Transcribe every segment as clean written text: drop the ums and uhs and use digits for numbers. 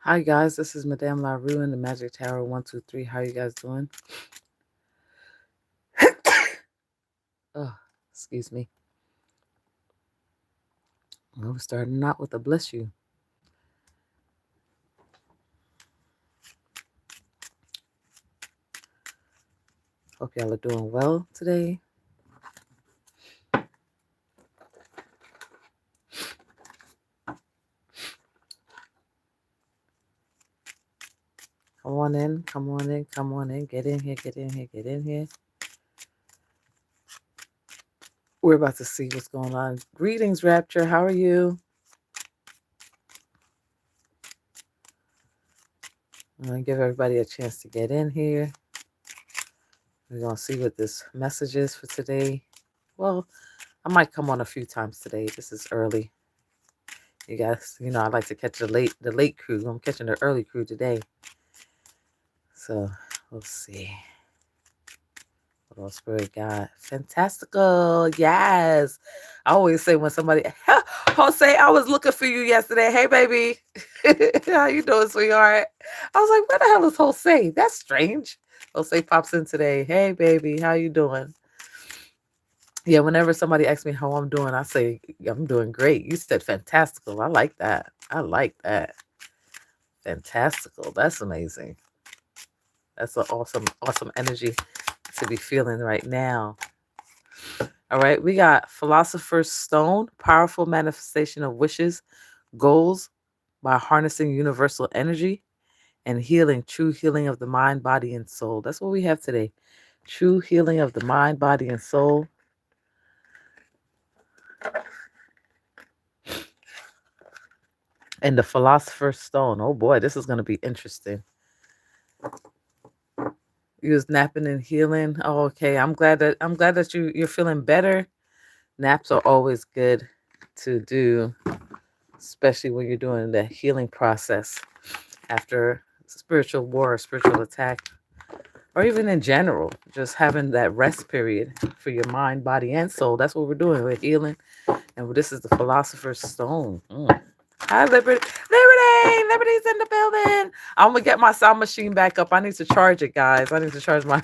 Hi guys, this is Madame LaRoue in the Magic Tower 123. How you guys doing? Oh, excuse me. Well, we're starting out with a bless you. Hope y'all are doing well today. Come on in, come on in, come on in. Get in here, get in here, get in here. We're about to see what's going on. Greetings, Rapture. How are you? I'm going to give everybody a chance to get in here. We're going to see what this message is for today. Well, I might come on a few times today. This is early. You guys, I like to catch the late crew. I'm catching the early crew today. So we'll see. What else, Spirit God? Fantastical. Yes. I always say when somebody, Jose, I was looking for you yesterday. Hey, baby. How you doing, sweetheart? I was like, where the hell is Jose? That's strange. Jose pops in today. Hey, baby. How you doing? Yeah, whenever somebody asks me how I'm doing, I say, I'm doing great. You said fantastical. I like that. I like that. Fantastical. That's amazing. That's an awesome energy to be feeling right now. All right, we got Philosopher's Stone, powerful manifestation of wishes, goals by harnessing universal energy and healing, true healing of the mind, body, and soul. That's what we have today. True healing of the mind, body, and soul. And the Philosopher's Stone. Oh boy, this is going to be interesting. You was napping and healing. Oh, okay. I'm glad that you're feeling better. Naps are always good to do, especially when you're doing the healing process after spiritual war or spiritual attack, or even in general, just having that rest period for your mind, body, and soul. That's what we're doing. We're healing. And this is the Philosopher's Stone. Hi, Liberty. Liberty's in the building. I'm gonna get my sound machine back up. I need to charge it, guys. I need to charge my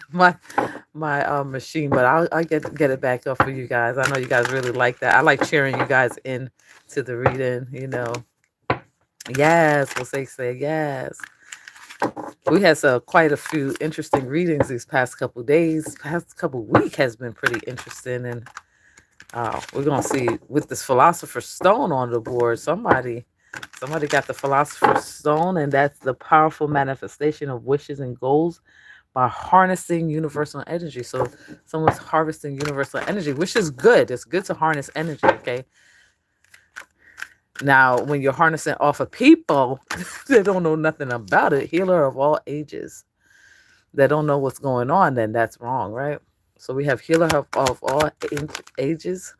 machine, but I'll get it back up for you guys. I know you guys really like that. I like cheering you guys in to the reading. Yes, we'll say yes. We had quite a few interesting readings these past couple days. Past couple week has been pretty interesting, and we're gonna see with this Philosopher's Stone on the board. Somebody got the Philosopher's Stone, and that's the powerful manifestation of wishes and goals by harnessing universal energy. So someone's harvesting universal energy, which is good. It's good to harness energy, okay? Now, when you're harnessing off of people, they don't know nothing about it, healer of all ages, they don't know what's going on, then that's wrong, right? So we have healer of all ages.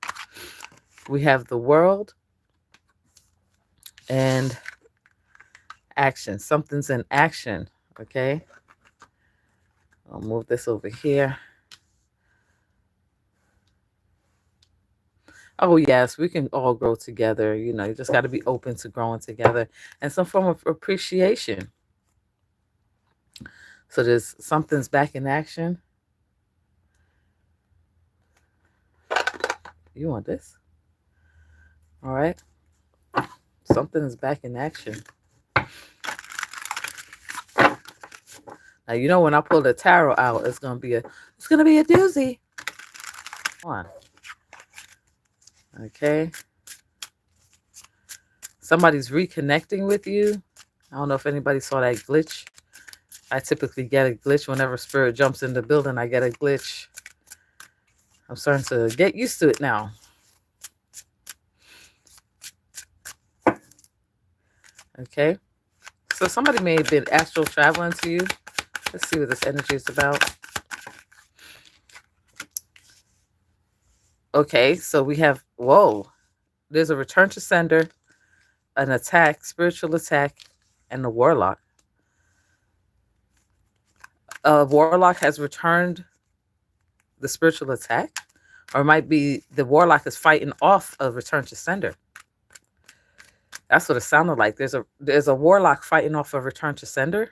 We have the world and action. Something's in action, okay? I'll move this over here. Oh, yes, we can all grow together. You just got to be open to growing together and some form of appreciation. So there's something's back in action. You want this? All right. Something is back in action. Now, when I pull the tarot out, it's gonna be a doozy. Come on. Okay. Somebody's reconnecting with you. I don't know if anybody saw that glitch. I typically get a glitch whenever spirit jumps in the building. I get a glitch. I'm starting to get used to it now. Okay. So somebody may have been astral traveling to you. Let's see what this energy is about. Okay, so we have, there's a return to sender, an attack, spiritual attack, and a warlock. A warlock has returned the spiritual attack, or it might be the warlock is fighting off a return to sender. That's what it sounded like. There's a warlock fighting off a return to sender.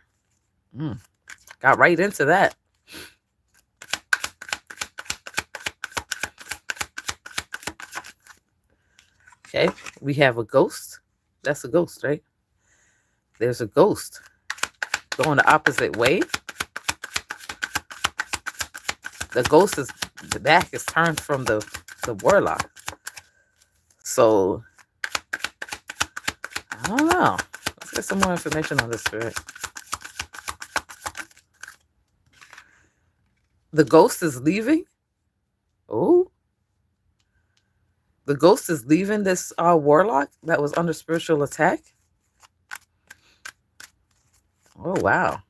Got right into that. Okay, we have a ghost. That's a ghost, right? There's a ghost going the opposite way. The ghost is, the back is turned from the warlock. So, I don't know. Let's get some more information on this spirit. The ghost is leaving. Oh. The ghost is leaving this warlock that was under spiritual attack. Oh, wow.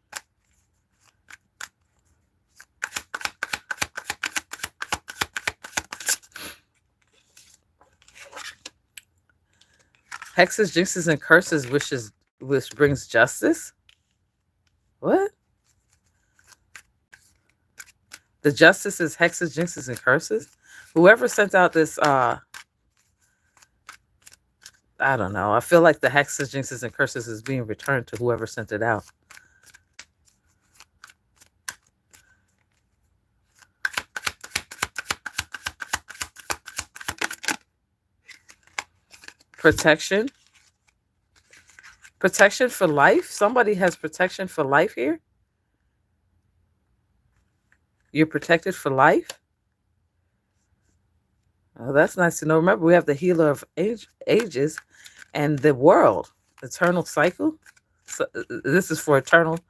Hexes, jinxes, and curses, which brings justice. What? The justice is hexes, jinxes, and curses. Whoever sent out this, I don't know. I feel like the hexes, jinxes, and curses is being returned to whoever sent it out. Protection. Protection for life. Somebody has protection for life here. You're protected for life. Oh, that's nice to know. Remember, we have the healer of ages and the world, eternal cycle. So, this is for eternal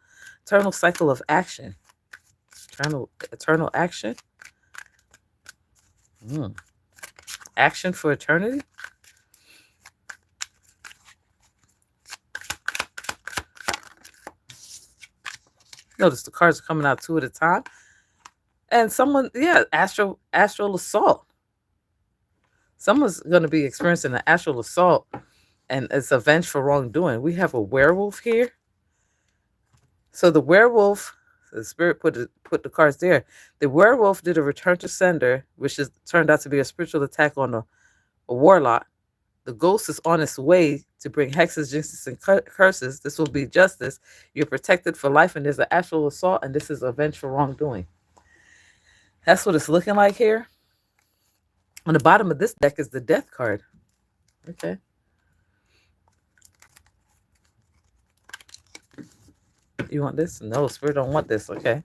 cycle of action. Eternal action. Action for eternity. Notice the cards are coming out 2 at a time. And someone, yeah, astral assault. Someone's going to be experiencing an astral assault, and it's a vengeful wrongdoing. We have a werewolf here. So the werewolf, the spirit put the cards there. The werewolf did a return to sender, which turned out to be a spiritual attack on a warlock. The ghost is on its way to bring hexes, jinxes, and curses. This will be justice. You're protected for life, and there's an actual assault, and this is a vengeful wrongdoing. That's what it's looking like here. On the bottom of this deck is the death card. Okay. You want this? No, spirit don't want this. Okay.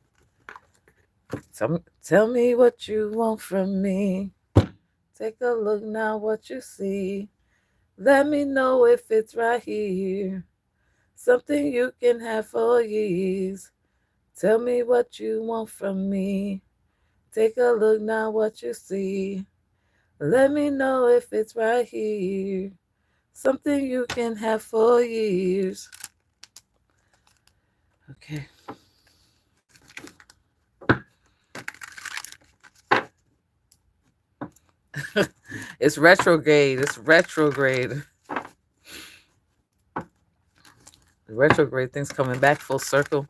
Tell me what you want from me. Take a look now what you see. Let me know if it's right here. Something you can have for years. Tell me what you want from me. Take a look now what you see. Let me know if it's right here. Something you can have for years. Okay. It's retrograde. It's retrograde. The retrograde thing's coming back full circle.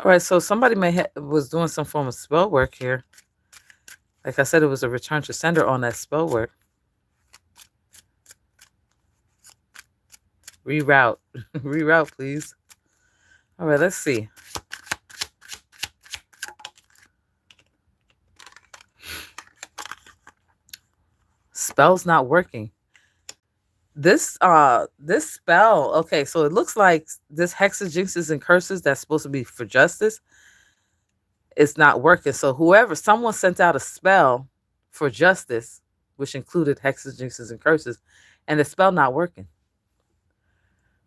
All right, so somebody was doing some form of spell work here. Like I said, it was a return to sender on that spell work. Reroute. Reroute, please. All right, let's see. Spell's not working. This spell, okay, so it looks like this hexes, jinxes, and curses that's supposed to be for justice, it's not working. So someone sent out a spell for justice, which included hexes, jinxes, and curses, and the spell not working.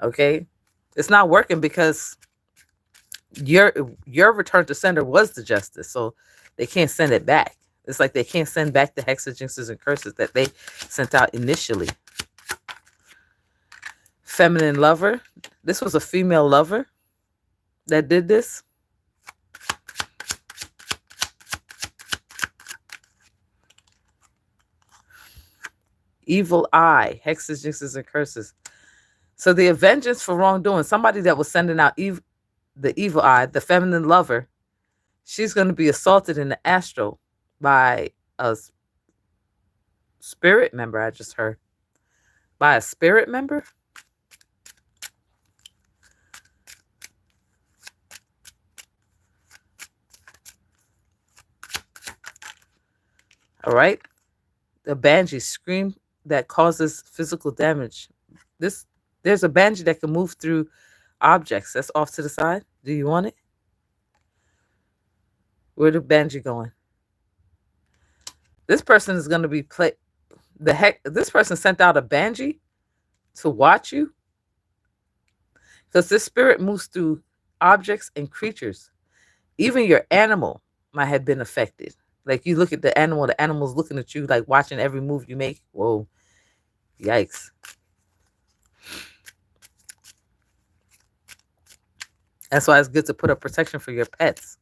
Okay, it's not working because your return to sender was the justice, so they can't send it back. It's like they can't send back the hexes, jinxes, and curses that they sent out initially. Feminine lover. This was a female lover that did this. Evil eye. Hexes, jinxes, and curses. So the vengeance for wrongdoing, somebody that was sending out the evil eye, the feminine lover, she's going to be assaulted in the astral by a spirit member. I just heard by a spirit member. All right. The banshee scream that causes physical damage. There's a banshee that can move through objects. That's off to the side. Do you want it? Where the banshee going? This person is going to be this person sent out a banshee to watch you, because this spirit moves through objects and creatures. Even your animal might have been affected. Like you look at the animal's looking at you, like watching every move you make. Whoa, yikes. That's why it's good to put up protection for your pets,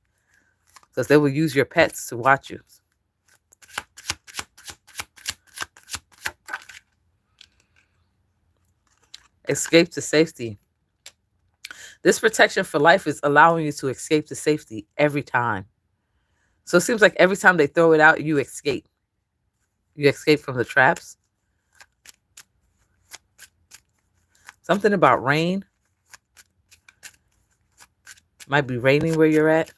because they will use your pets to watch you. Escape to safety. This protection for life is allowing you to escape to safety every time. So it seems like every time they throw it out, you escape. You escape from the traps. Something about rain. Might be raining where you're at.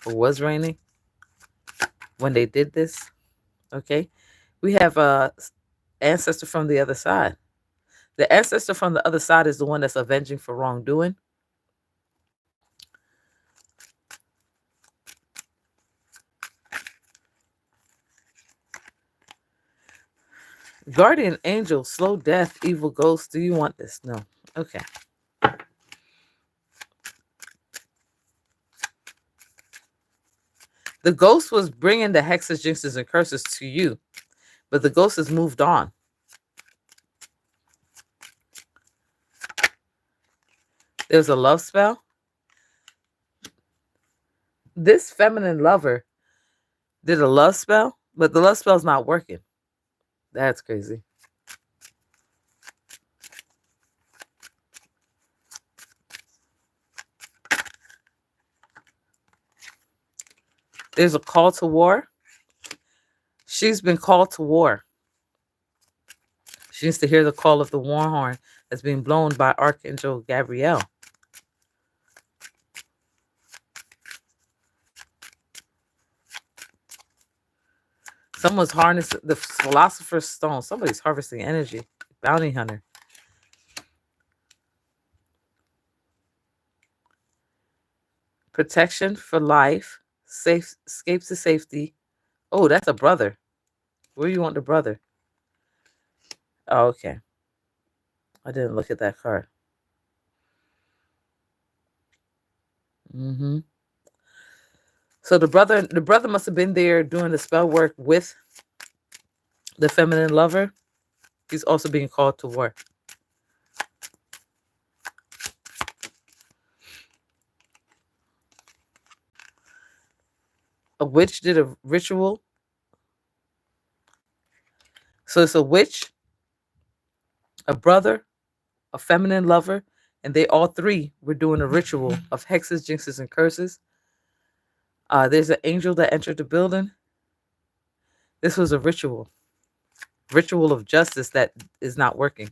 Or was raining when they did this. Okay. We have a ancestor from the other side. The ancestor from the other side is the one that's avenging for wrongdoing. Guardian angel, slow death, evil ghost. Do you want this? No. Okay. The ghost was bringing the hexes, jinxes, and curses to you, but the ghost has moved on. There's a love spell. This feminine lover did a love spell, but the love spell's not working. That's crazy. There's a call to war. She's been called to war. She needs to hear the call of the war horn that's being blown by Archangel Gabriel. Someone's harnessing the philosopher's stone. Somebody's harvesting energy. Bounty hunter. Protection for life. Safe escape to safety. Oh, that's a brother. Where you want the brother? Oh, okay. I didn't look at that card. Mm-hmm. So the brother must have been there doing the spell work with the feminine lover. He's also being called to war. A witch did a ritual. So it's a witch, a brother, a feminine lover, and they all three were doing a ritual of hexes, jinxes, and curses. There's an angel that entered the building. This was a ritual of justice that is not working.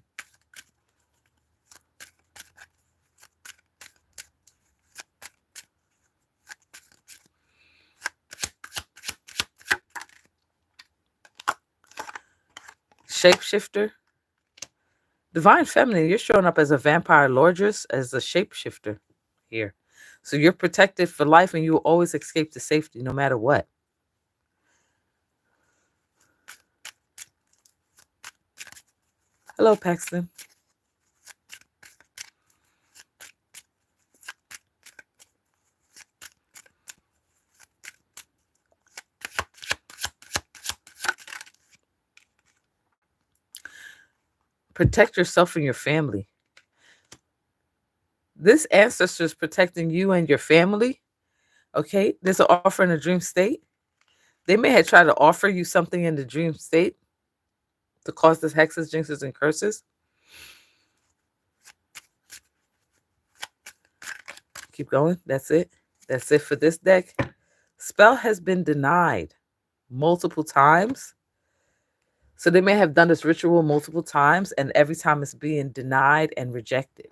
Shapeshifter. Divine Feminine, you're showing up as a vampire lordress, as a shapeshifter here. So you're protected for life and you will always escape to safety no matter what. Hello, Paxton. Protect yourself and your family. This ancestor is protecting you and your family. Okay, there's an offer in a dream state. They may have tried to offer you something in the dream state to cause this hexes, jinxes, and curses. Keep going. That's it. That's it for this deck. Spell has been denied multiple times. So they may have done this ritual multiple times, and every time it's being denied and rejected.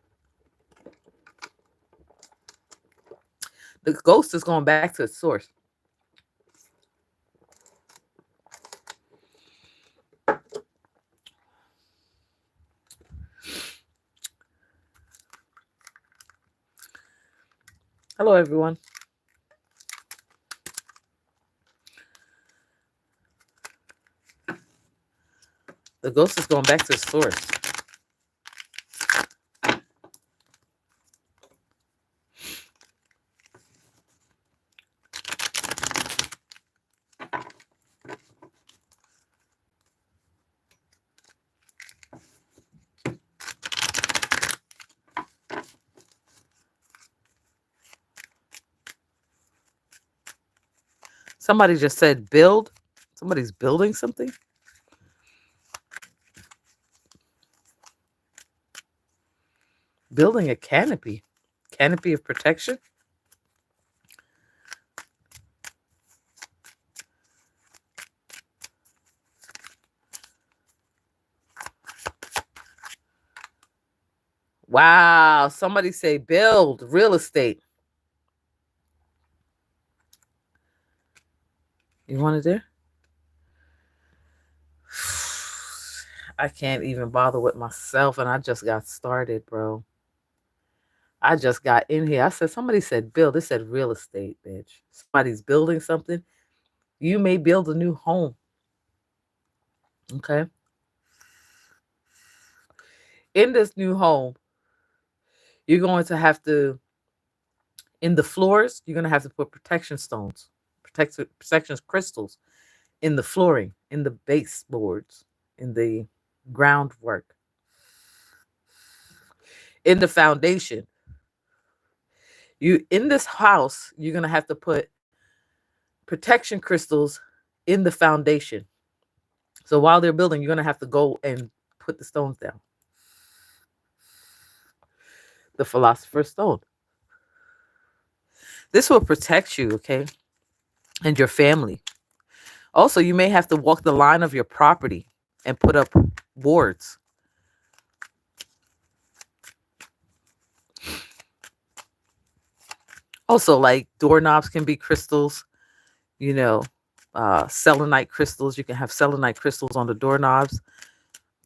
The ghost is going back to its source. Hello, everyone. The ghost is going back to its source. Somebody just said build. Somebody's building something. Building a canopy. Canopy of protection. Wow. Somebody say build real estate. You want it there? I can't even bother with myself, and I just got started, bro. I just got in here. I said, somebody said build. It said real estate, bitch. Somebody's building something. You may build a new home. Okay. In this new home, you're going to have to, in the floors, you're going to have to put protection stones, protection crystals in the flooring, in the baseboards, in the groundwork, in the foundation. In this house, you're going to have to put protection crystals in the foundation. So while they're building, you're going to have to go and put the stones down. The Philosopher's Stone. This will protect you, okay? And your family. Also, you may have to walk the line of your property and put up wards. Also, like doorknobs can be crystals, selenite crystals. You can have selenite crystals on the doorknobs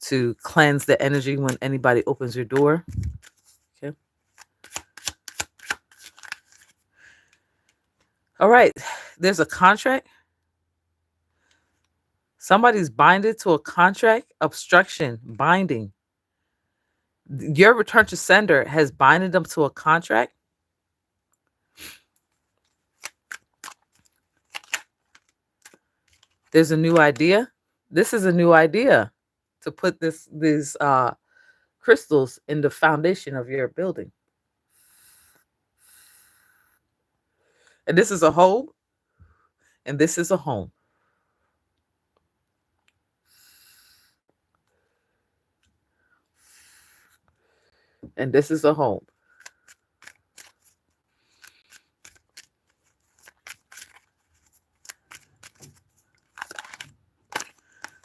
to cleanse the energy when anybody opens your door. Okay. All right. There's a contract. Somebody's binded to a contract. Obstruction, binding. Your return to sender has binded them to a contract. There's a new idea. This is a new idea to put these crystals in the foundation of your building. And this is a home. And this is a home. And this is a home.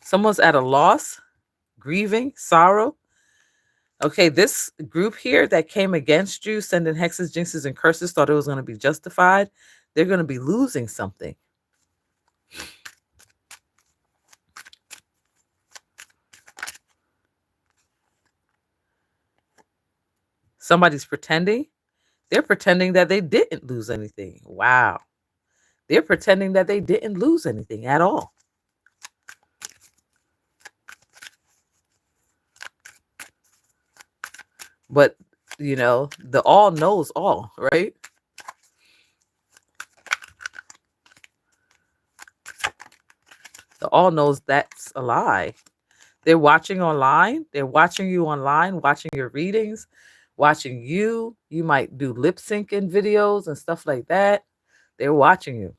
Someone's at a loss, grieving, sorrow. Okay, this group here that came against you, sending hexes, jinxes, and curses, thought it was going to be justified. They're going to be losing something. Somebody's pretending. They're pretending that they didn't lose anything. Wow. They're pretending that they didn't lose anything at all. But, the all knows all, right? The all knows that's a lie. They're watching online. They're watching you online, watching your readings, watching you. You might do lip syncing videos and stuff like that. They're watching you.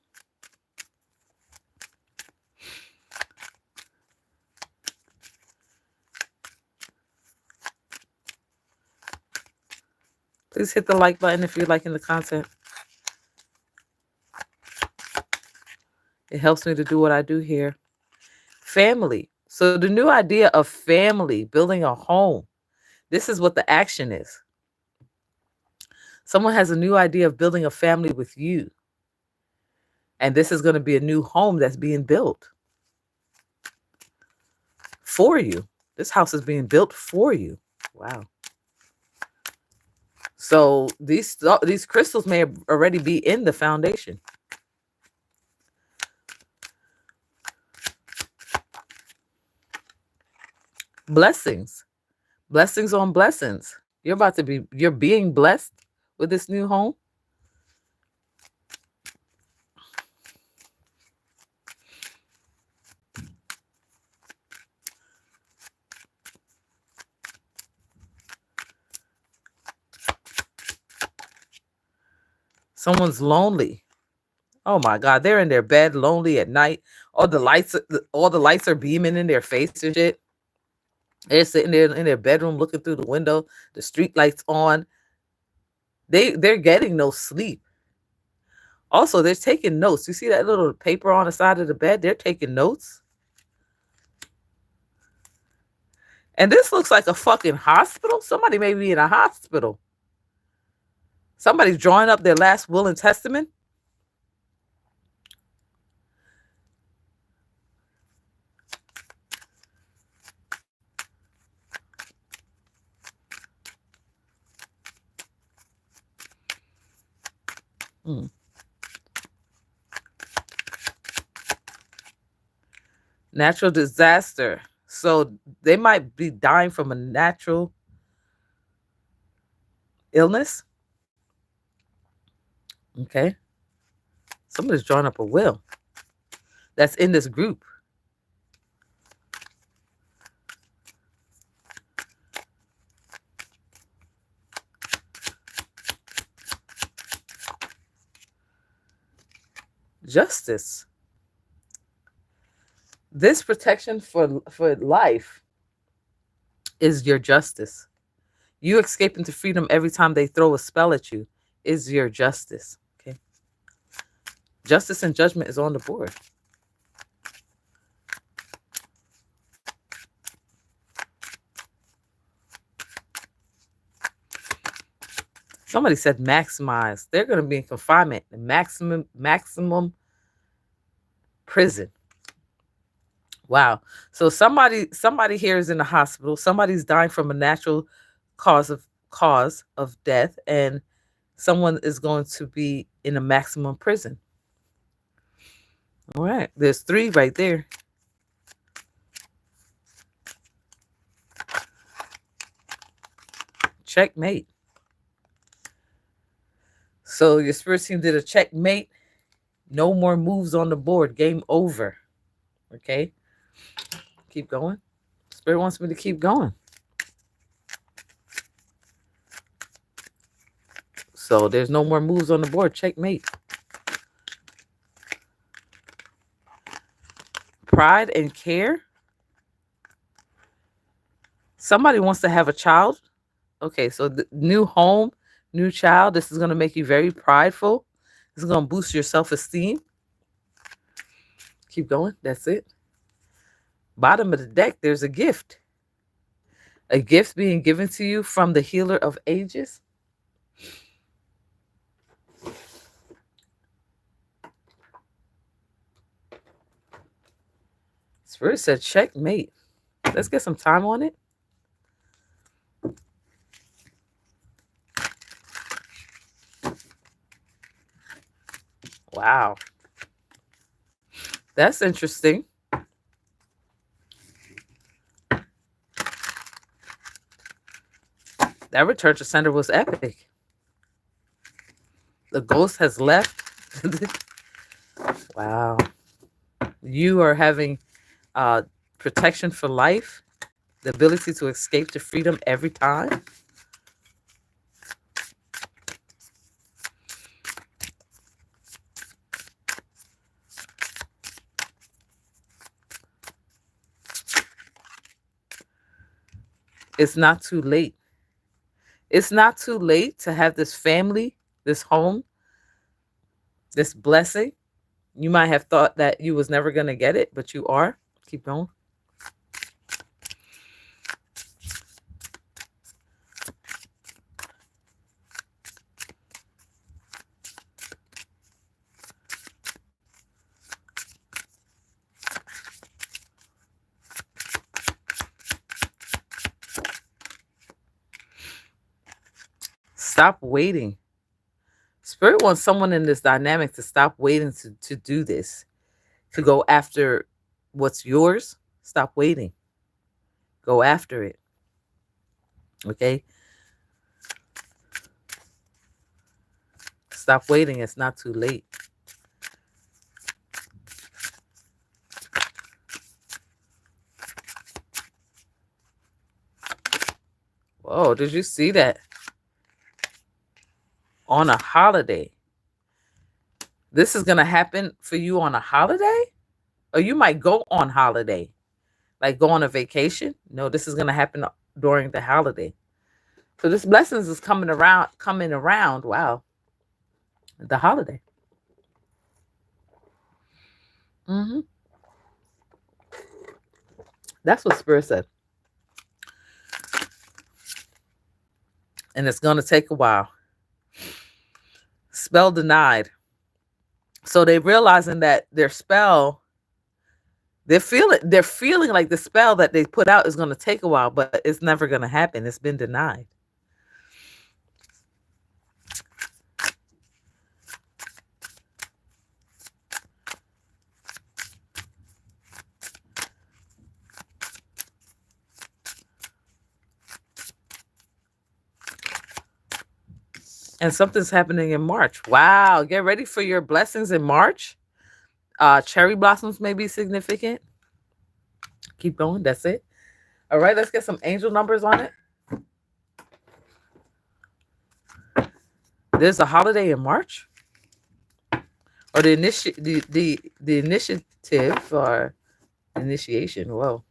Please hit the like button if you're liking the content. It helps me to do what I do here. Family. So the new idea of family, building a home. This is what the action is. Someone has a new idea of building a family with you. And this is going to be a new home that's being built for you. This house is being built for you. Wow. So these crystals may already be in the foundation. Blessings. Blessings on blessings. You're being blessed with this new home. Someone's lonely. Oh my God, they're in their bed, lonely at night. All the lights are beaming in their face and shit. They're sitting there in their bedroom looking through the window, the street lights on. They're getting no sleep. Also, they're taking notes. You see that little paper on the side of the bed? They're taking notes. And this looks like a fucking hospital. Somebody may be in a hospital. Somebody's drawing up their last will and testament. Natural disaster. So they might be dying from a natural illness. Okay. Somebody's drawing up a will that's in this group. Justice. This protection for life is your justice. You escape into freedom every time they throw a spell at you is your justice. Okay. Justice and judgment is on the board. Somebody said maximize. They're going to be in confinement, maximum prison. Wow. So somebody here is in the hospital. Somebody's dying from a natural cause of death, and someone is going to be in a maximum prison. All right. There's 3 right there. Checkmate. So your spirit team did a checkmate. No more moves on the board. Game over. Okay. Keep going. Spirit wants me to keep going. So there's no more moves on the board. Checkmate. Pride and care. Somebody wants to have a child. Okay, so the new home, new child. This is going to make you very prideful. This is going to boost your self-esteem. Keep going. That's it. Bottom of the deck, there's a gift. A gift being given to you from the healer of ages. Spirit said checkmate. Let's get some time on it. Wow. That's interesting. That return to sender was epic. The ghost has left. Wow. You are having protection for life, the ability to escape to freedom every time. It's not too late. It's not too late to have this family, this home, this blessing. You might have thought that you was never going to get it, but you are. Keep going. Stop waiting. Spirit wants someone in this dynamic to stop waiting to do this, to go after what's yours. Stop waiting. Go after it. Okay? Stop waiting. It's not too late. Whoa, did you see that? On a holiday. This is going to happen for you on a holiday? Or you might go on holiday. Like go on a vacation. No, this is going to happen during the holiday. So this blessings is coming around. Wow. The holiday. That's what Spirit said. And it's going to take a while. Spell denied. So they're realizing that their spell, they're feeling like the spell that they put out is going to take a while, but it's never going to happen. It's been denied. And something's happening in March. Wow. Get ready for your blessings in March. Cherry blossoms may be significant. Keep going. That's it. All right. Let's get some angel numbers on it. There's a holiday in March. Or the initiative or initiation, whoa,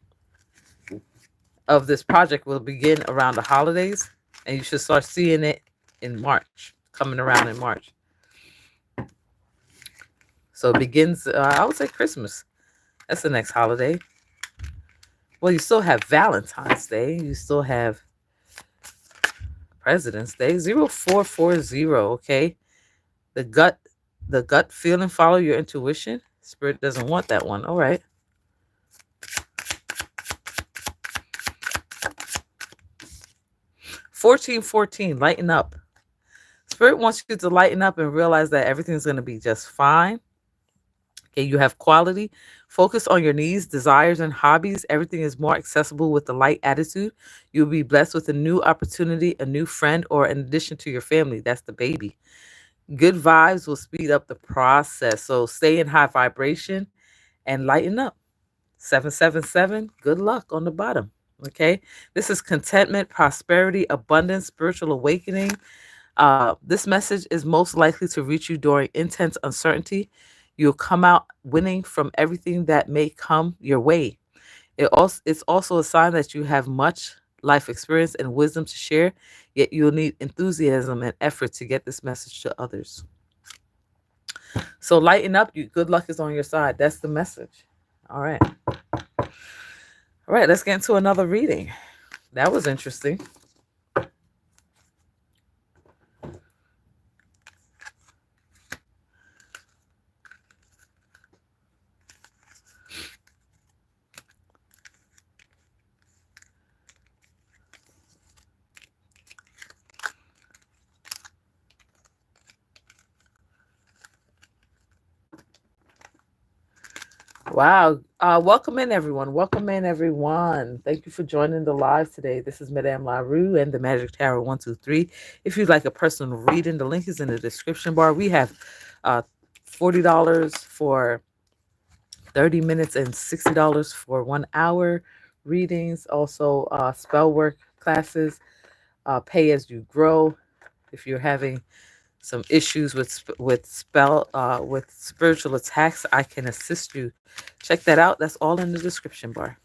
of this project will begin around the holidays. And you should start seeing it in March, coming around in March. So it begins, I would say Christmas. That's the next holiday. Well, you still have Valentine's Day. You still have President's Day. 0440, okay? The gut feeling, follow your intuition. Spirit doesn't want that one. All right. $14.14, lighten up. Spirit wants you to lighten up and realize that everything's going to be just fine. Okay, you have quality. Focus on your needs, desires, and hobbies. Everything is more accessible with the light attitude. You'll be blessed with a new opportunity, a new friend, or in addition to your family. That's the baby. Good vibes will speed up the process. So stay in high vibration and lighten up. 777, good luck on the bottom. Okay, this is contentment, prosperity, abundance, spiritual awakening. This message is most likely to reach you during intense uncertainty. You'll come out winning from everything that may come your way. It's also a sign that you have much life experience and wisdom to share, yet you'll need enthusiasm and effort to get this message to others. So lighten up. Good luck is on your side. That's the message. All right. All right, let's get into another reading. That was interesting. Wow. Welcome in, everyone. Welcome in, everyone. Thank you for joining the live today. This is Madame LaRoue and the Magic Tower 123. If you'd like a personal reading, the link is in the description bar. We have $40 for 30 minutes and $60 for 1 hour readings. Also, spellwork classes, pay as you grow. If you're having some issues with spiritual attacks, I can assist you. Check that out. That's all in the description bar.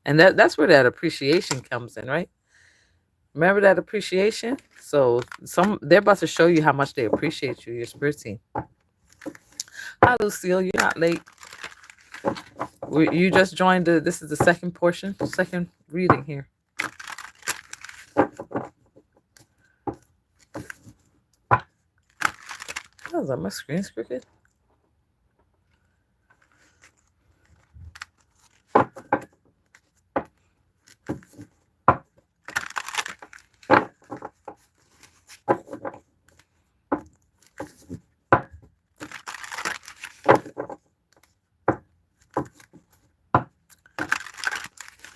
And that's where that appreciation comes in, right? Remember that appreciation? So they're about to show you how much they appreciate you, your spirit team. Hi, Lucille. You're not late. You just joined this is the second portion, second reading here. Oh, is that my screen's crooked?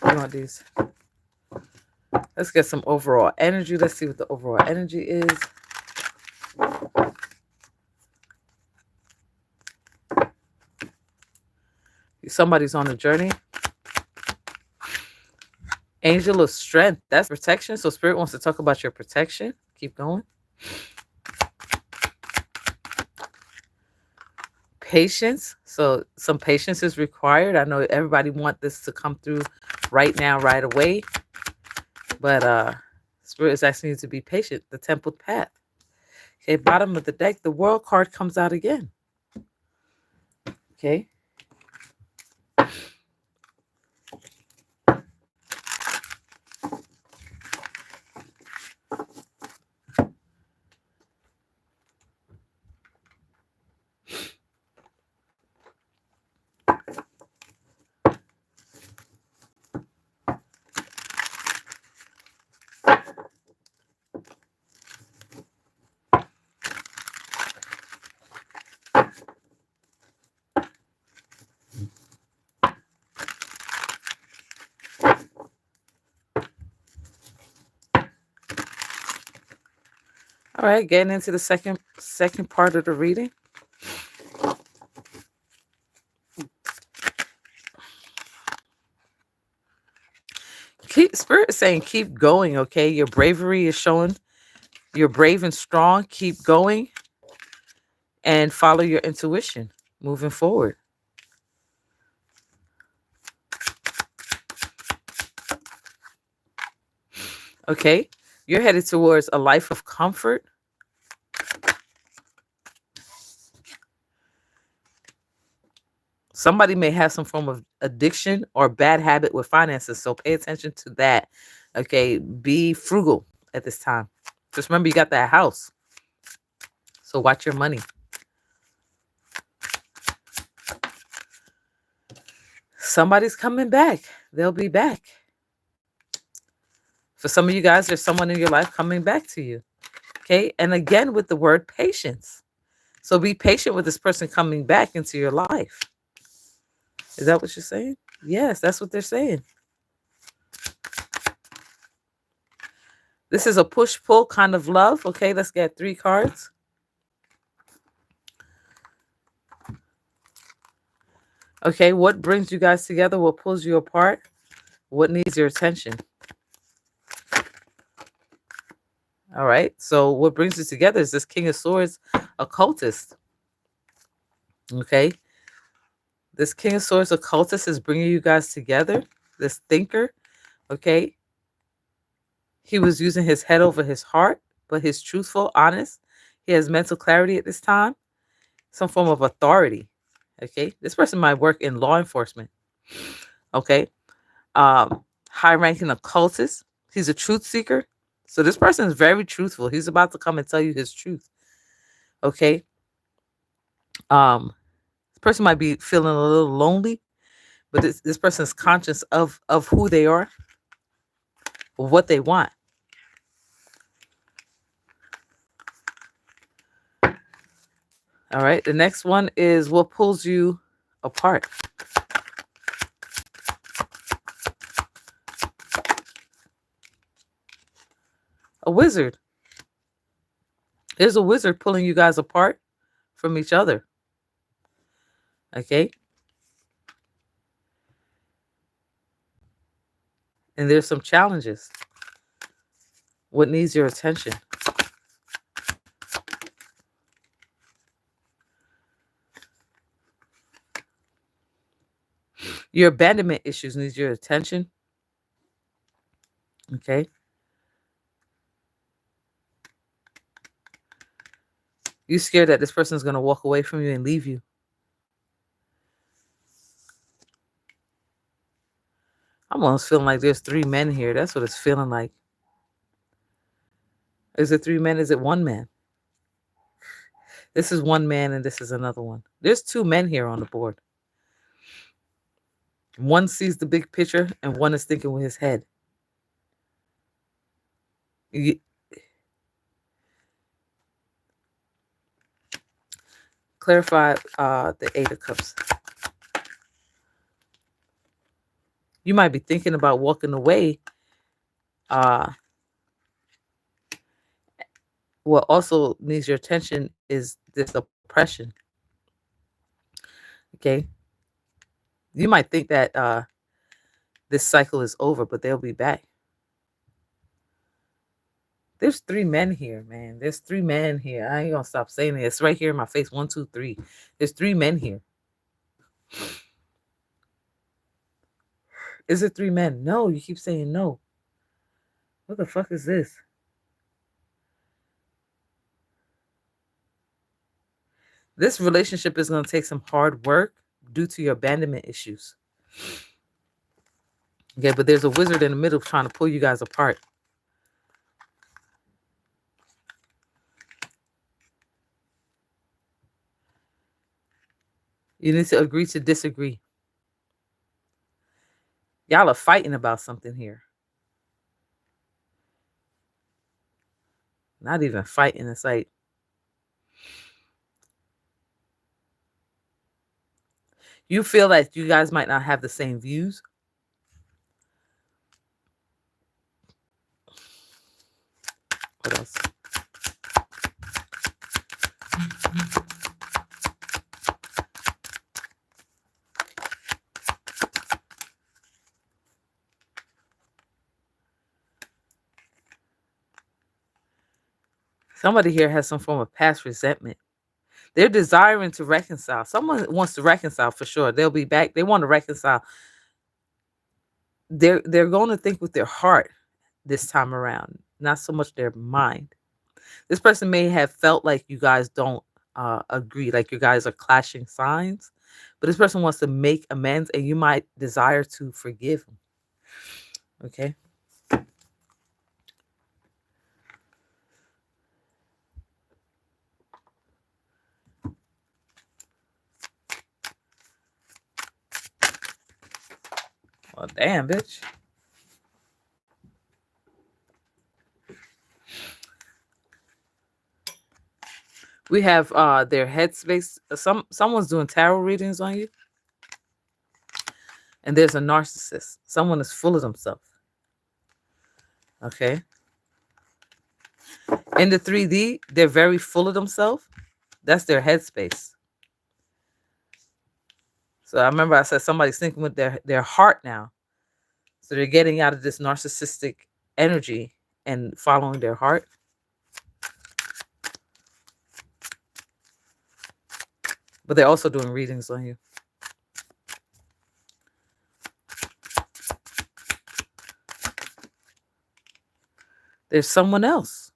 You want these? Let's get some overall energy. Let's see what the overall energy is. Somebody's on a journey. Angel of strength. That's protection. So spirit wants to talk about your protection. Keep going. Patience. So some patience is required. I know everybody wants this to come through right now, right away. But spirit is asking you to be patient. The templed path. Okay, bottom of the deck, the world card comes out again. Okay. All right, getting into the second part of the reading. Spirit is saying keep going, okay? Your bravery is showing. You're brave and strong. Keep going and follow your intuition moving forward. Okay? You're headed towards a life of comfort. Somebody may have some form of addiction or bad habit with finances, so pay attention to that. Okay? Be frugal at this time. Just remember you got that house. So watch your money. Somebody's coming back. They'll be back. For some of you guys, there's someone in your life coming back to you. Okay? And again, with the word patience. So be patient with this person coming back into your life. Is that what you're saying? Yes, that's what they're saying. This is a push-pull kind of love. Okay, let's get 3 cards. Okay, what brings you guys together? What pulls you apart? What needs your attention? All right, so what brings you together is this King of Swords occultist. Okay, this King of Swords occultist is bringing you guys together. This thinker, okay, he was using his head over his heart, but he's truthful, honest. He has mental clarity at this time, some form of authority. Okay, this person might work in law enforcement. Okay, high-ranking occultist. He's a truth seeker. So this person is very truthful. He's about to come and tell you his truth. Okay. This person might be feeling a little lonely, but this person is conscious of who they are, of what they want. All right. The next one is what pulls you apart. A wizard. There's a wizard pulling you guys apart from each other. Okay. And there's some challenges. What needs your attention? Your abandonment issues need your attention. Okay. You scared that this person is going to walk away from you and leave you. I'm almost feeling like there's 3 men here. That's what it's feeling like. Is it 3 men? Is it 1 man? This is 1 man and this is another one. There's 2 men here on the board. One sees the big picture and one is thinking with his head. Clarify the 8 of Cups. You might be thinking about walking away. What also needs your attention is this oppression. Okay. You might think that this cycle is over, but they'll be back. There's 3 men here, man. There's 3 men here. I ain't gonna stop saying it. It's right here in my face. 1, 2, 3. There's 3 men here. Is it 3 men? No, you keep saying no. What the fuck is this? This relationship is going to take some hard work due to your abandonment issues. Okay, but there's a wizard in the middle trying to pull you guys apart. You need to agree to disagree. Y'all are fighting about something here. Not even fighting. It's like you feel like you guys might not have the same views. What else? Somebody here has some form of past resentment. They're desiring to reconcile. Someone wants to reconcile for sure. They'll be back. They want to reconcile. They're going to think with their heart this time around, not so much their mind. This person may have felt like you guys don't agree, like you guys are clashing signs, but this person wants to make amends and you might desire to forgive them. Okay. Well, damn, bitch. We have their headspace. Someone's doing tarot readings on you. And there's a narcissist. Someone is full of themselves. Okay. In the 3D, they're very full of themselves. That's their headspace. So I remember I said somebody's thinking with their heart now. So they're getting out of this narcissistic energy and following their heart. But they're also doing readings on you. There's someone else.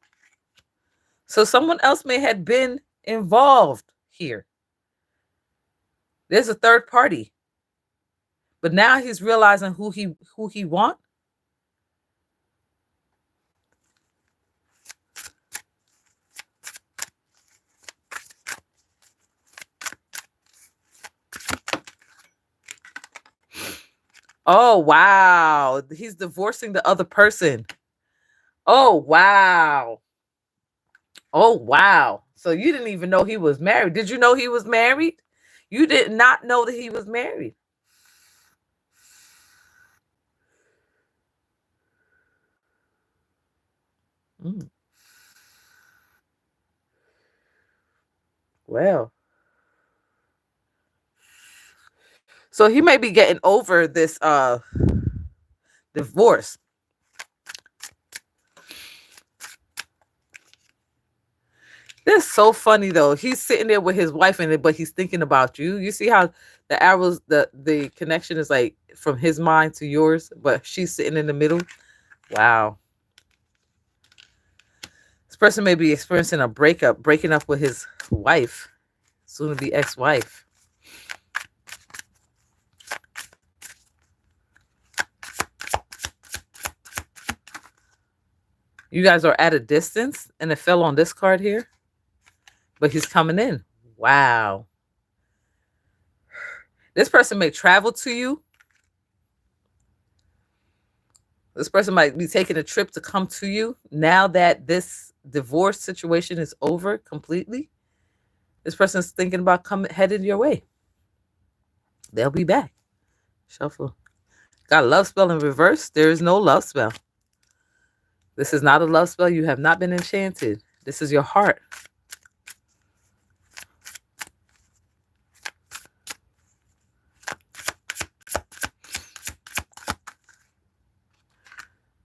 So someone else may have been involved here. There's a third party. But now he's realizing who he want. Oh, wow. He's divorcing the other person. Oh, wow. Oh, wow. So you didn't even know he was married. Did you know he was married? You did not know that he was married. Well. So he may be getting over this divorce. That's so funny though. He's sitting there with his wife in it, but he's thinking about you. You see how the arrows, the connection is like from his mind to yours, but she's sitting in the middle. Wow. This person may be experiencing a breaking up with his wife, soon to be ex-wife. You guys are at a distance, and it fell on this card here, but he's coming in. Wow. This person may travel to you. This person might be taking a trip to come to you now that this divorce situation is over completely. This person's thinking about headed your way. They'll be back. Shuffle. Got a love spell in reverse. There is no love spell. This is not a love spell. You have not been enchanted. This is your heart.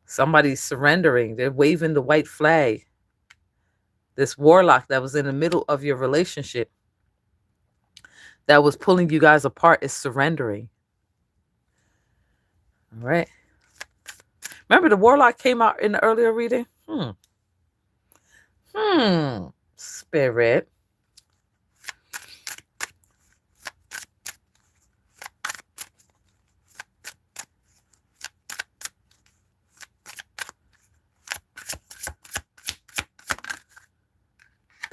Somebody's surrendering. They're waving the white flag. This warlock that was in the middle of your relationship, that was pulling you guys apart, is surrendering. All right. Remember the warlock came out in the earlier reading? Spirit.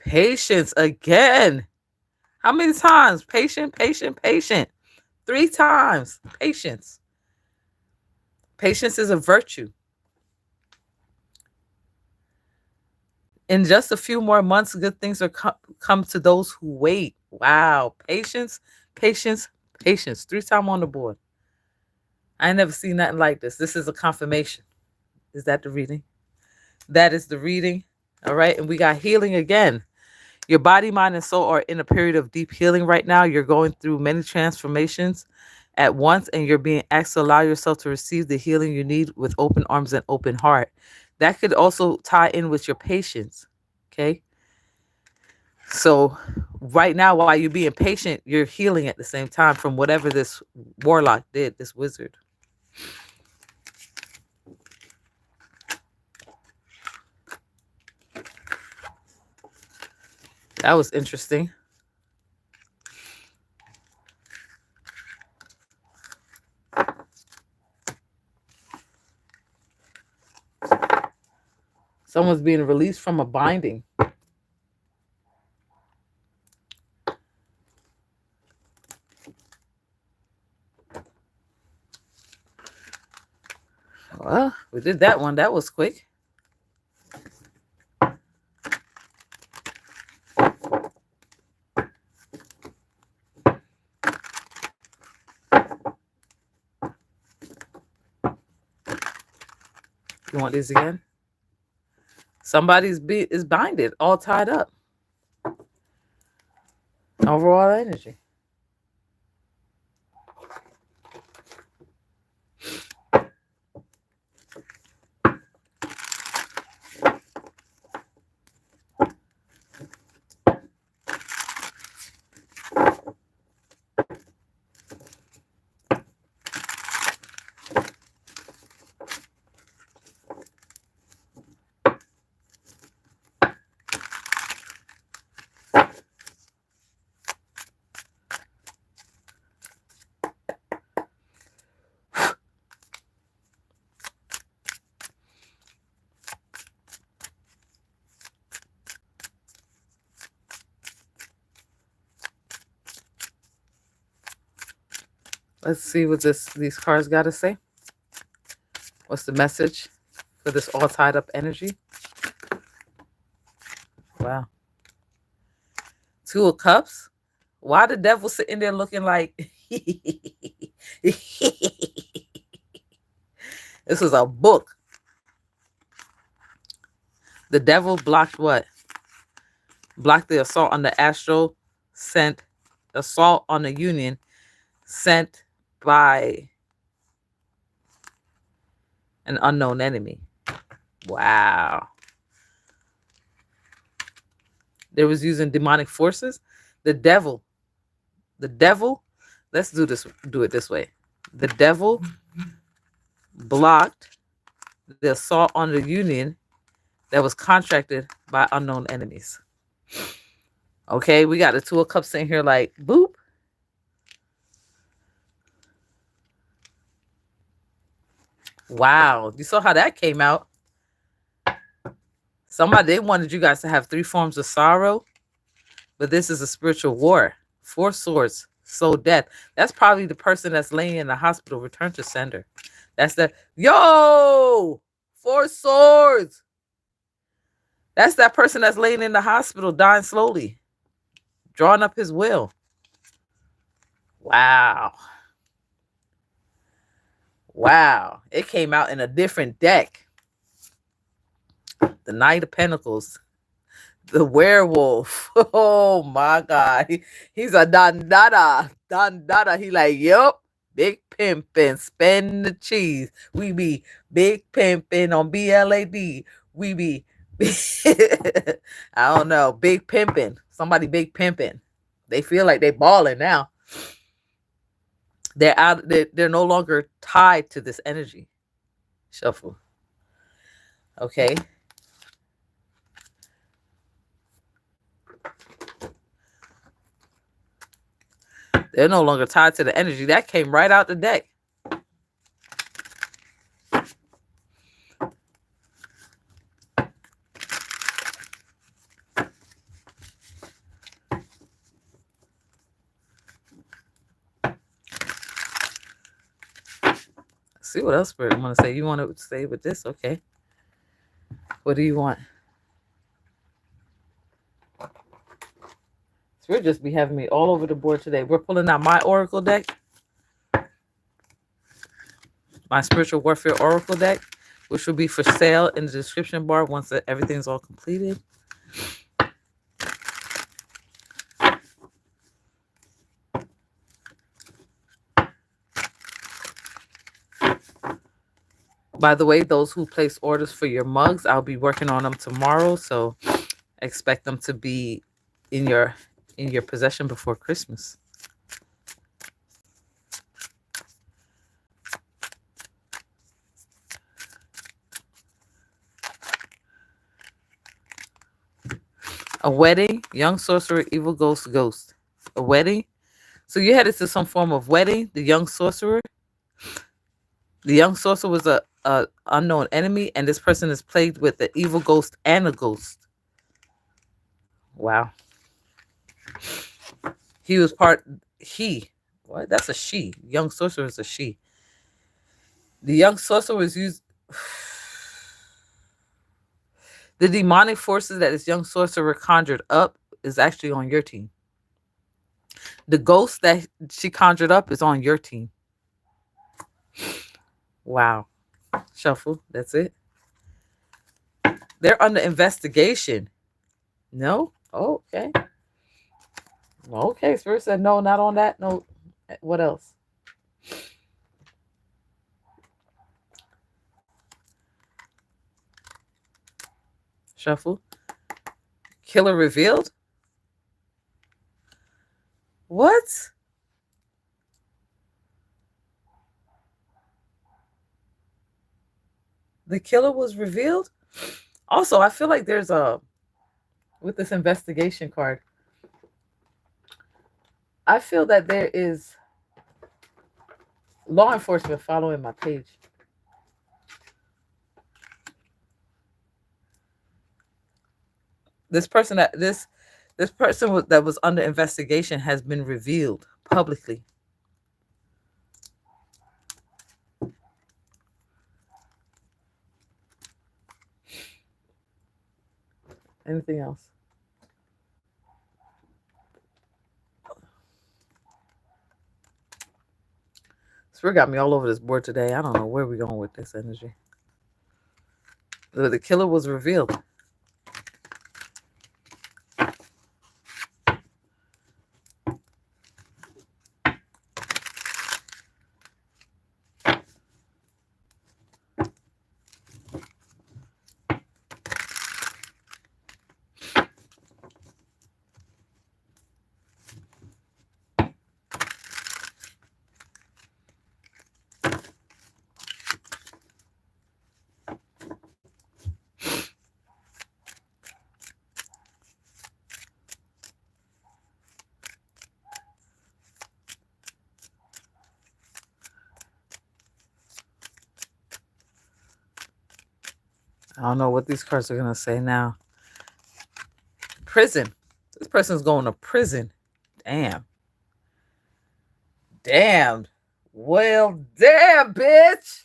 Patience again. How many times? Patient, patient, patient. 3 times. Patience. Patience is a virtue. In just a few more months, good things are come to those who wait. Wow. Patience, patience, patience. 3 times on the board. I ain't never seen nothing like this. This is a confirmation. Is that the reading? That is the reading. All right. And we got healing again. Your body, mind, and soul are in a period of deep healing right now. You're going through many transformations at once, and you're being asked to allow yourself to receive the healing you need with open arms and open heart. That could also tie in with your patience. Okay. So right now, while you're being patient, you're healing at the same time from whatever this warlock did, this wizard. That was interesting. Someone's being released from a binding. Well, we did that one. That was quick. You want these again? Somebody's is binded, all tied up. Overall energy. Let's see what these cards got to say. What's the message for this all tied up energy? Wow. 2 of Cups. Why the devil sitting there looking like this was a book? The devil blocked what? Blocked the assault on the astral, sent assault on the union, sent by an unknown enemy. Wow. They was using demonic forces. The devil, let's do it this way. The devil blocked the assault on the Union that was contracted by unknown enemies. Okay, we got the Two of Cups in here like, boop. Wow, you saw how that came out. They wanted you guys to have 3 forms of sorrow, but this is a spiritual war. 4 swords, soul death. That's probably the person that's laying in the hospital, return to sender. That's the, yo, 4 swords. That's that person that's laying in the hospital, dying slowly, drawing up his will. Wow. Wow. It came out in a different deck. The Knight of Pentacles. The werewolf. Oh my God. He's a dandada. Dandada. He like, yup. Big pimpin'. Spend the cheese. We be big pimpin' on BLAD. We be I don't know. Big pimpin'. Somebody big pimpin'. They feel like they balling now. They're out. They're no longer tied to this energy. Shuffle. Okay. They're no longer tied to the energy. That came right out the deck. See what else Spirit want to say. You want to stay with this? Okay. What do you want? Spirit just be having me all over the board today. We're pulling out my Oracle deck. My Spiritual Warfare Oracle deck, which will be for sale in the description bar once everything's all completed. By the way, those who place orders for your mugs, I'll be working on them tomorrow, so expect them to be in your possession before Christmas. A wedding, young sorcerer, evil ghost, ghost. A wedding. So you're headed to some form of wedding. The young sorcerer. The young sorcerer was a unknown enemy, and this person is plagued with the evil ghost and a ghost. Wow. He was what? That's a she. Young sorcerer is a she. The young sorcerer was used. The demonic forces that this young sorcerer conjured up is actually on your team. The ghost that she conjured up is on your team. Wow. Shuffle. That's it. They're under investigation. No? Oh, okay. Okay. Spirit said no, not on that note. What else? Shuffle. Killer revealed? What? The killer was revealed? Also, I feel like there's with this investigation card, I feel that there is law enforcement following my page. This person that was under investigation has been revealed publicly. Anything else? Spirit got me all over this board today. I don't know where we're going with this energy. The killer was revealed. I don't know what these cards are going to say now. Prison. This person's going to prison. Damn. Damn. Well, damn, bitch.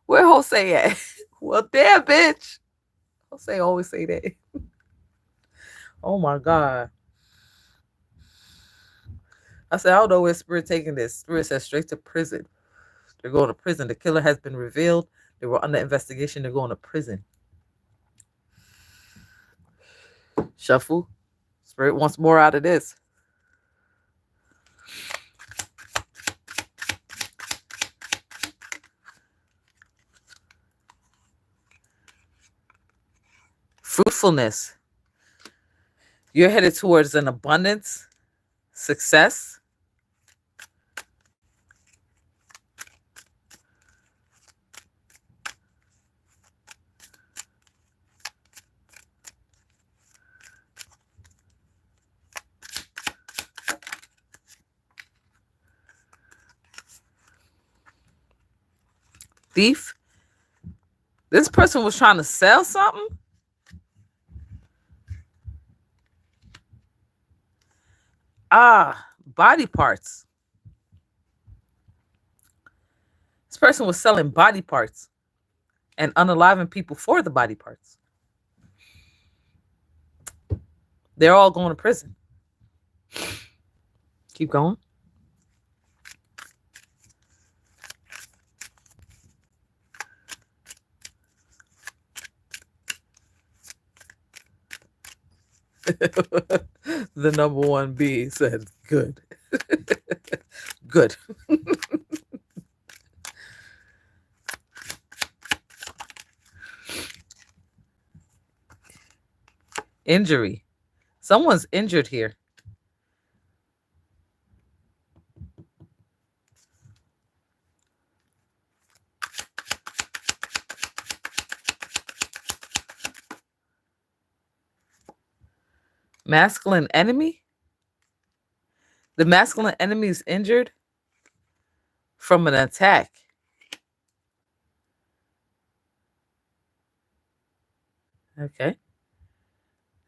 Where Jose at? Well, damn, bitch. Jose always say that. Oh, my God. I said, I don't know where Spirit taking this. Spirit says straight to prison. They're going to prison. The killer has been revealed. They were under investigation. They're going to prison. Shuffle. Spirit wants more out of this. Fruitfulness. You're headed towards an abundance, success. Thief. This person was trying to sell something. Body parts. This person was selling body parts and unaliving people for the body parts. They're all going to prison. Keep going. The number 1B said, good. Good. Injury. Someone's injured here. Masculine enemy? The masculine enemy is injured from an attack. Okay.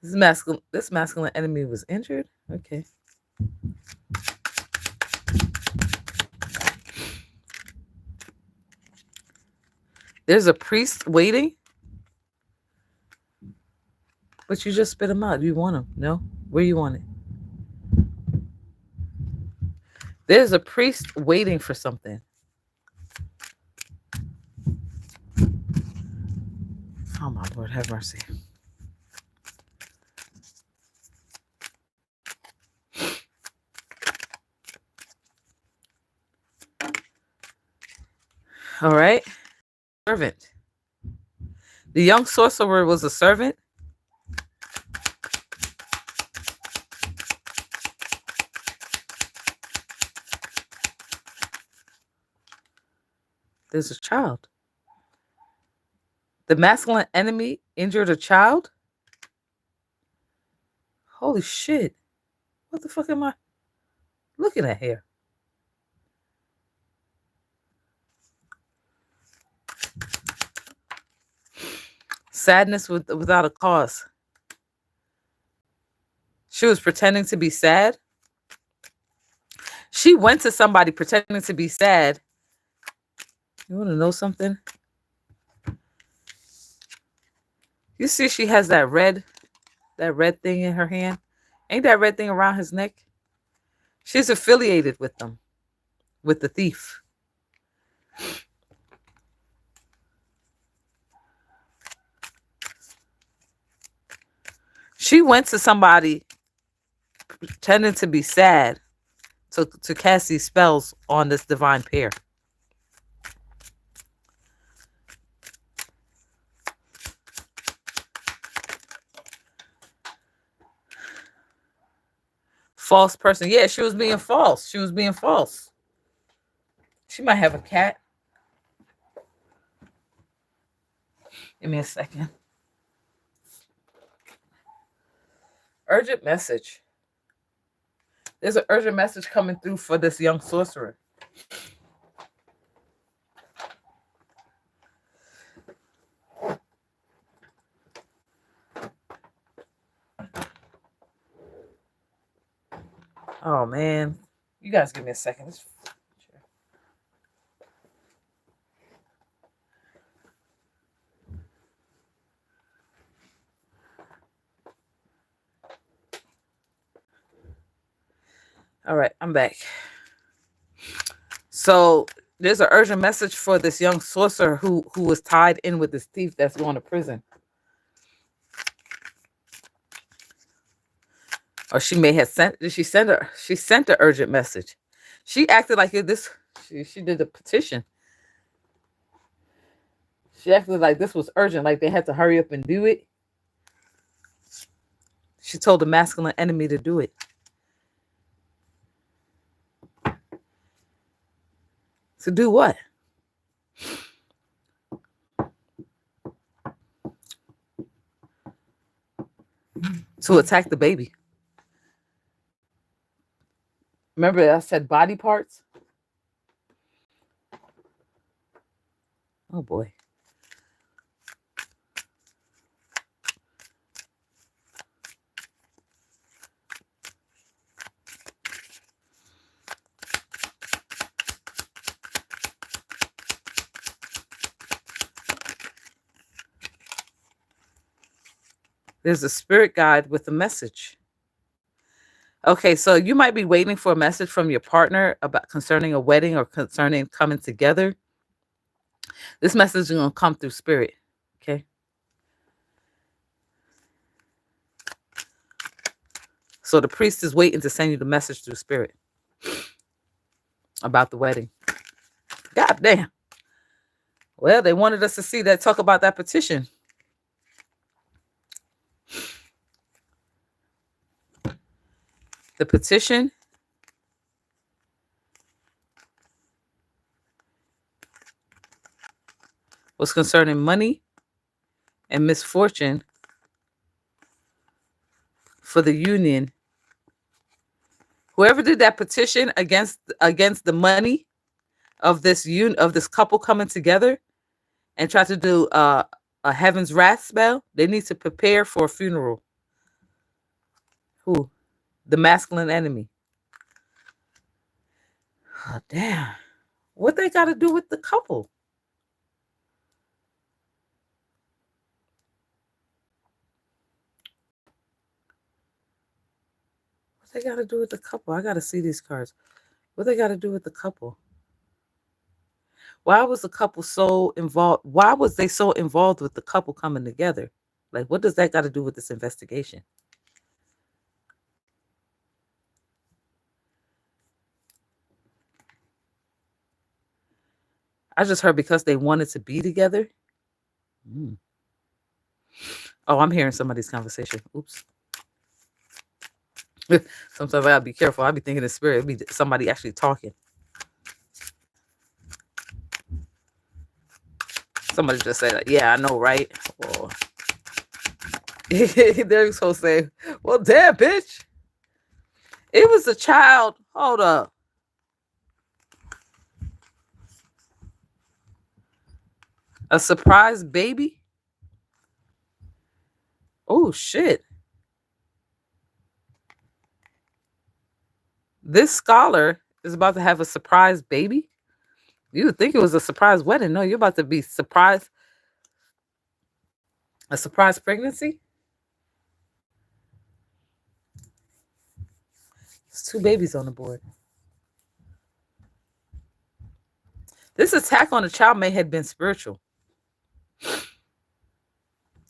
This masculine enemy was injured? Okay. There's a priest waiting. But you just spit him out. You want him? No? Where you want it? There's a priest waiting for something. Oh my Lord, have mercy. All right. Servant. The young sorcerer was a servant. There's a child. The masculine enemy injured a child? Holy shit. What the fuck am I looking at here? Sadness without a cause. She was pretending to be sad. She went to somebody pretending to be sad. You want to know something? You see she has that red thing in her hand? Ain't that red thing around his neck? She's affiliated with them, with the thief. She went to somebody pretending to be sad to cast these spells on this divine pair. False person. Yeah, she was being false. She was being false. She might have a cat. Give me a second. Urgent message. There's an urgent message coming through for this young sorcerer. Oh man, you guys give me a second. All right, I'm back. So there's an urgent message for this young sorcerer who was tied in with this thief that's going to prison. Or she may have sent. Did she send her? She sent an urgent message. She acted like this. She did a petition. She acted like this was urgent, like they had to hurry up and do it. She told the masculine enemy to do it. To do what? To attack the baby. Remember I said body parts? Oh boy. There's a spirit guide with a message. Okay, so you might be waiting for a message from your partner about concerning a wedding or concerning coming together. This message is going to come through spirit. Okay. So the priest is waiting to send you the message through spirit about the wedding. God damn. Well, they wanted us to see that, talk about that petition. The petition was concerning money and misfortune for the union. Whoever did that petition against the money of this couple coming together and try to do a heaven's wrath spell, they need to prepare for a funeral. Who? The masculine enemy. Oh, damn. What they got to do with the couple? What they got to do with the couple? I got to see these cards. What they got to do with the couple? Why was the couple so involved? Why was they so involved with the couple coming together? Like, what does that got to do with this investigation? I just heard because they wanted to be together. Oh, I'm hearing somebody's conversation. Oops. Sometimes I gotta be careful. I be thinking the spirit be somebody actually talking. Somebody just said, "Yeah, I know, right?" Or they're supposed to say, "Well, damn, bitch, it was a child." Hold up. A surprise baby? Oh, shit. This scholar is about to have a surprise baby? You would think it was a surprise wedding. No, you're about to be surprised. A surprise pregnancy? There's 2 babies on the board. This attack on the child may have been spiritual.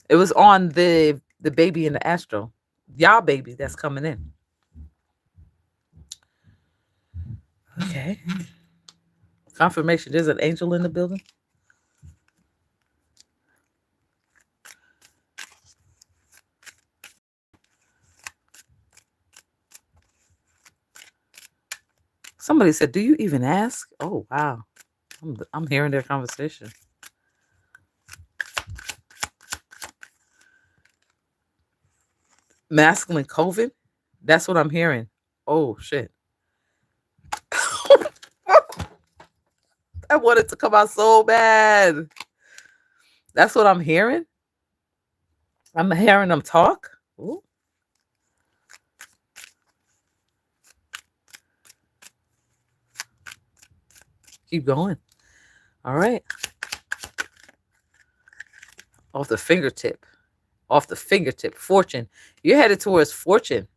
It was on the baby in the astral. Y'all baby that's coming in. Okay. Confirmation. There's an angel in the building. Somebody said, "Do you even ask?" Oh, wow. I'm hearing their conversation. Masculine coven? That's what I'm hearing. Oh, shit. I wanted to come out so bad. That's what I'm hearing. I'm hearing them talk. Ooh. Keep going. All right. Off the fingertip. Off the fingertip. Fortune. You're headed towards fortune.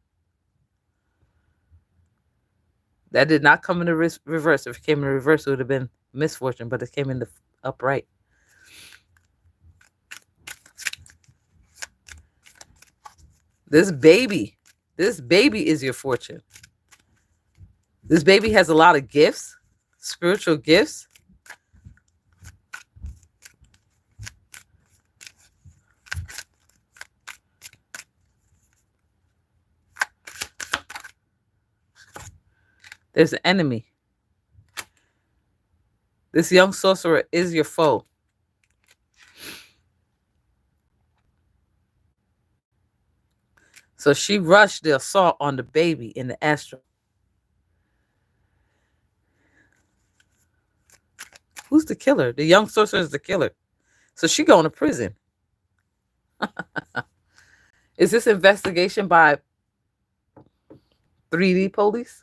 That did not come in the reverse. If it came in the reverse, it would have been misfortune, but it came in the upright. This baby is your fortune. This baby has a lot of gifts, spiritual gifts. There's an enemy. This young sorcerer is your foe. So she rushed the assault on the baby in the astral. Who's the killer? The young sorcerer is the killer. So she going to prison. Is this investigation by 3D police?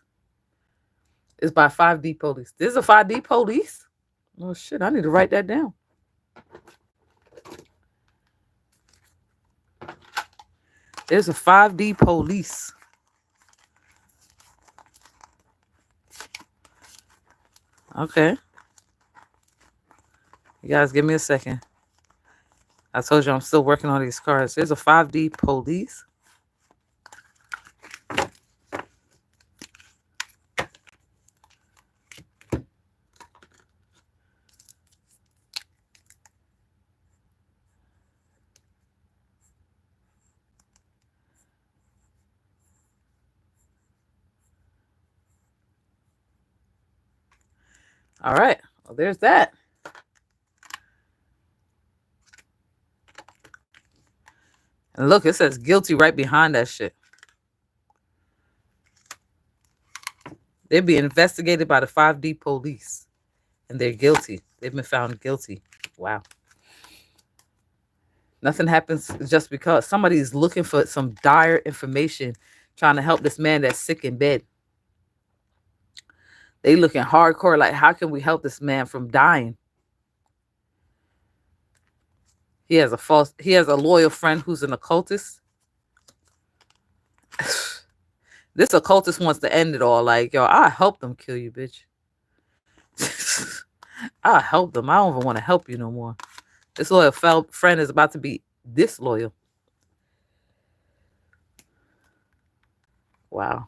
It's by 5D police. This is a 5D police? Oh shit, I need to write that down. There's a 5D police. Okay. You guys give me a second. I told you I'm still working on these cards. There's a 5D police. All right. Well, there's that. And look, it says guilty right behind that shit. They're being investigated by the 5D police. And they're guilty. They've been found guilty. Wow. Nothing happens just because somebody's looking for some dire information, trying to help this man that's sick in bed. They looking hardcore, like, how can we help this man from dying? He has a loyal friend who's an occultist. This occultist wants to end it all. Like, yo, I'll help them kill you, bitch. I'll help them. I don't even want to help you no more. This loyal friend is about to be disloyal. Wow.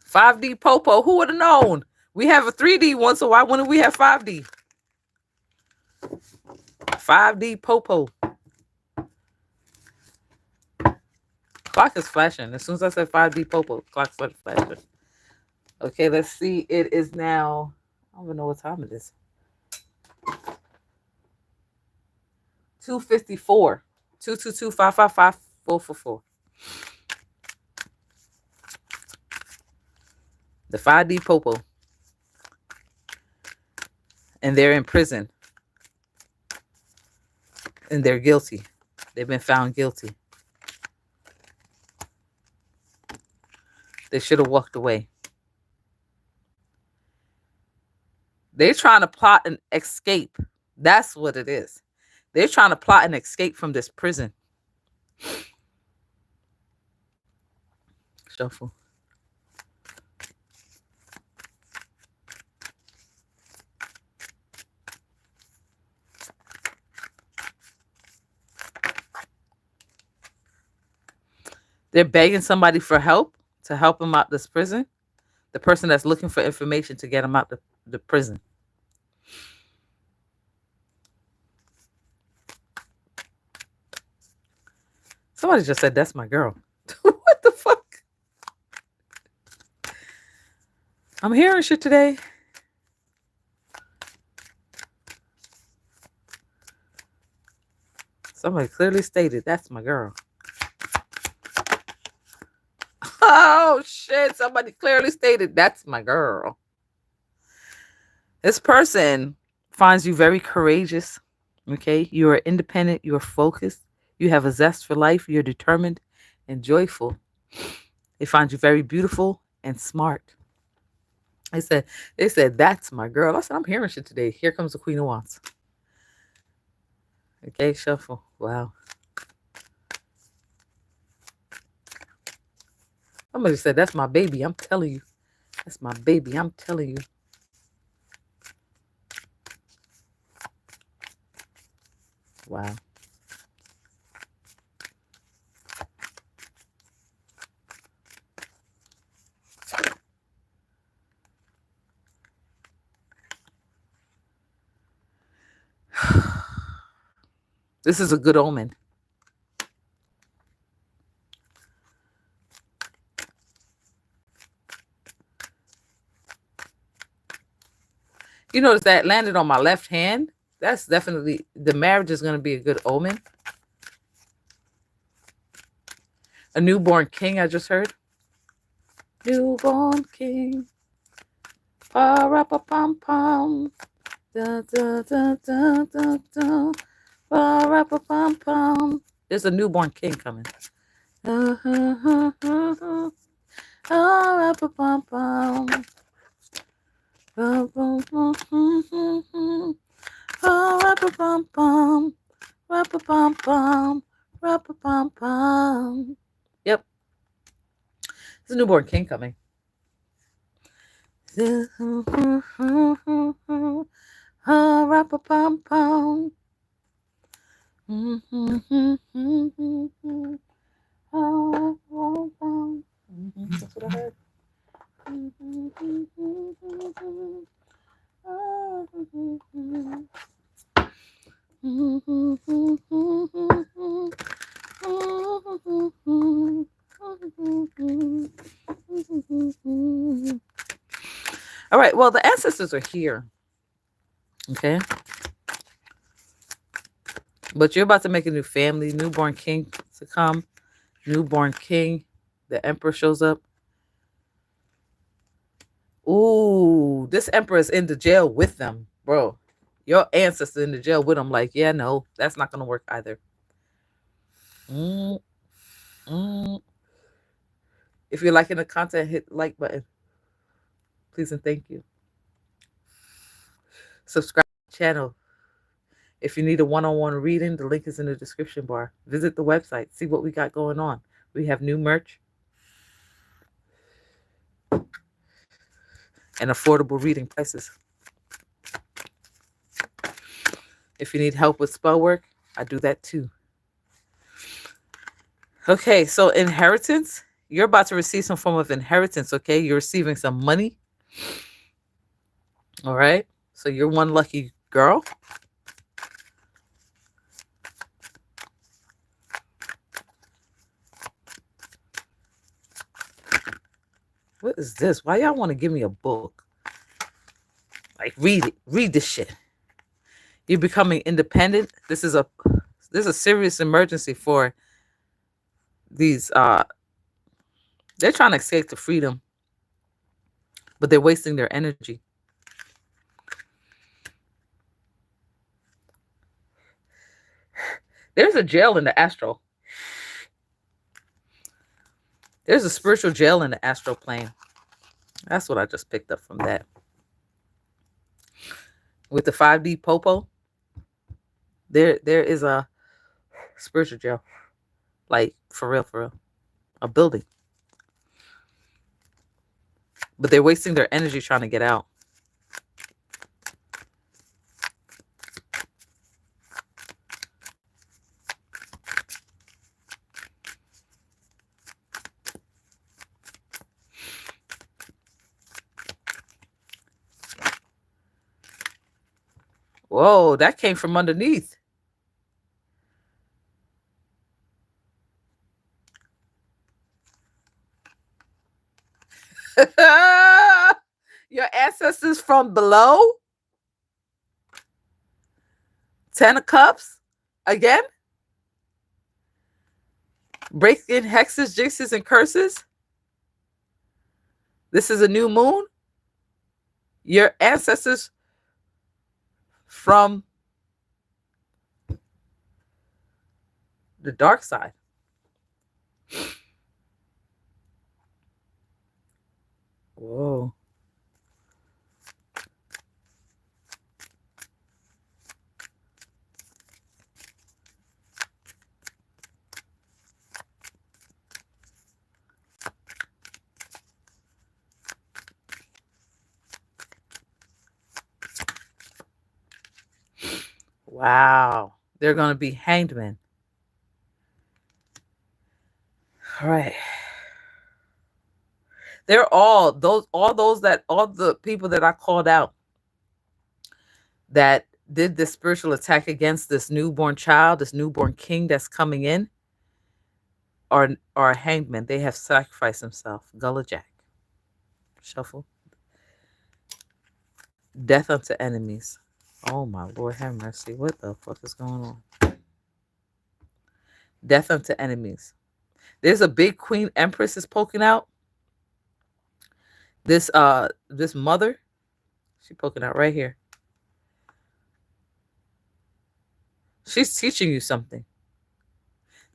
5D Popo. Who would have known? We have a 3D one, so why wouldn't we have 5D? 5D Popo. Clock is flashing. As soon as I said 5D Popo, clock started flashing. Okay, let's see. It is now, I don't even know what time it is. 2:54. 222-555-444. The 5D Popo. And they're in prison. And they're guilty. They've been found guilty. They should have walked away. They're trying to plot an escape. That's what it is. They're trying to plot an escape from this prison. Shuffle. They're begging somebody for help to help them out this prison. The person that's looking for information to get them out the prison. Somebody just said, that's my girl. What the fuck? I'm hearing shit today. Somebody clearly stated, that's my girl. Oh, shit. Somebody clearly stated, that's my girl. This person finds you very courageous. Okay? You are independent. You are focused. You have a zest for life. You're determined and joyful. They find you very beautiful and smart. They said, that's my girl. I said, I'm hearing shit today. Here comes the Queen of Wands. Okay, shuffle. Wow. Somebody said, that's my baby. I'm telling you. That's my baby. I'm telling you. Wow. This is a good omen. You notice that landed on my left hand? That's definitely, the marriage is going to be a good omen. A newborn king, I just heard. Newborn king. Pa-ra-pa-pum-pum. Da-da-da-da-da-da. Pa-ra-pa-pum-pum. There's a newborn king coming. Pa-ra-pa-pum-pum. Pa-ra-pa-pum-pum. Ra-pa-pum-pum. Ra-pa-pum-pum. Yep. There's a newborn king coming. Ra-pa-pum-pum. That's what I heard. All right, well, the ancestors are here. Okay. But you're about to make a new family, newborn king to come. Newborn king. The emperor shows up. Ooh, this emperor is in the jail with them, bro. Your ancestor in the jail with them. Like, yeah, no, that's not gonna work either. If you're liking the content, hit the like button. Please and thank you. Subscribe to the channel. If you need a one-on-one reading, the link is in the description bar. Visit the website. See what we got going on. We have new merch and affordable reading prices. If you need help with spell work, I do that too. Okay, so inheritance. You're about to receive some form of inheritance, okay? You're receiving some money. All right? So you're one lucky girl. What is this? Why y'all want to give me a book? Like, read it. Read this shit. You're becoming independent. This is a serious emergency for these they're trying to escape to freedom, but they're wasting their energy. There's a jail in the astral. There's a spiritual jail in the astral plane. That's what I just picked up from that. With the 5D popo, there is a spiritual jail. Like, for real. A building. But they're wasting their energy trying to get out. Whoa, that came from underneath. Your ancestors from below? 10 of Cups? Again? Breaking hexes, jinxes, and curses? This is a new moon? Your ancestors from the dark side. Whoa. Wow. They're going to be hanged men. All right. They're all the people that I called out that did this spiritual attack against this newborn child, this newborn king that's coming in, are hanged men. They have sacrificed themselves. Gullah Jack. Shuffle. Death unto enemies. Oh my Lord, have mercy. What the fuck is going on? Death unto enemies. There's a big queen empress is poking out. This mother, she poking out right here. She's teaching you something.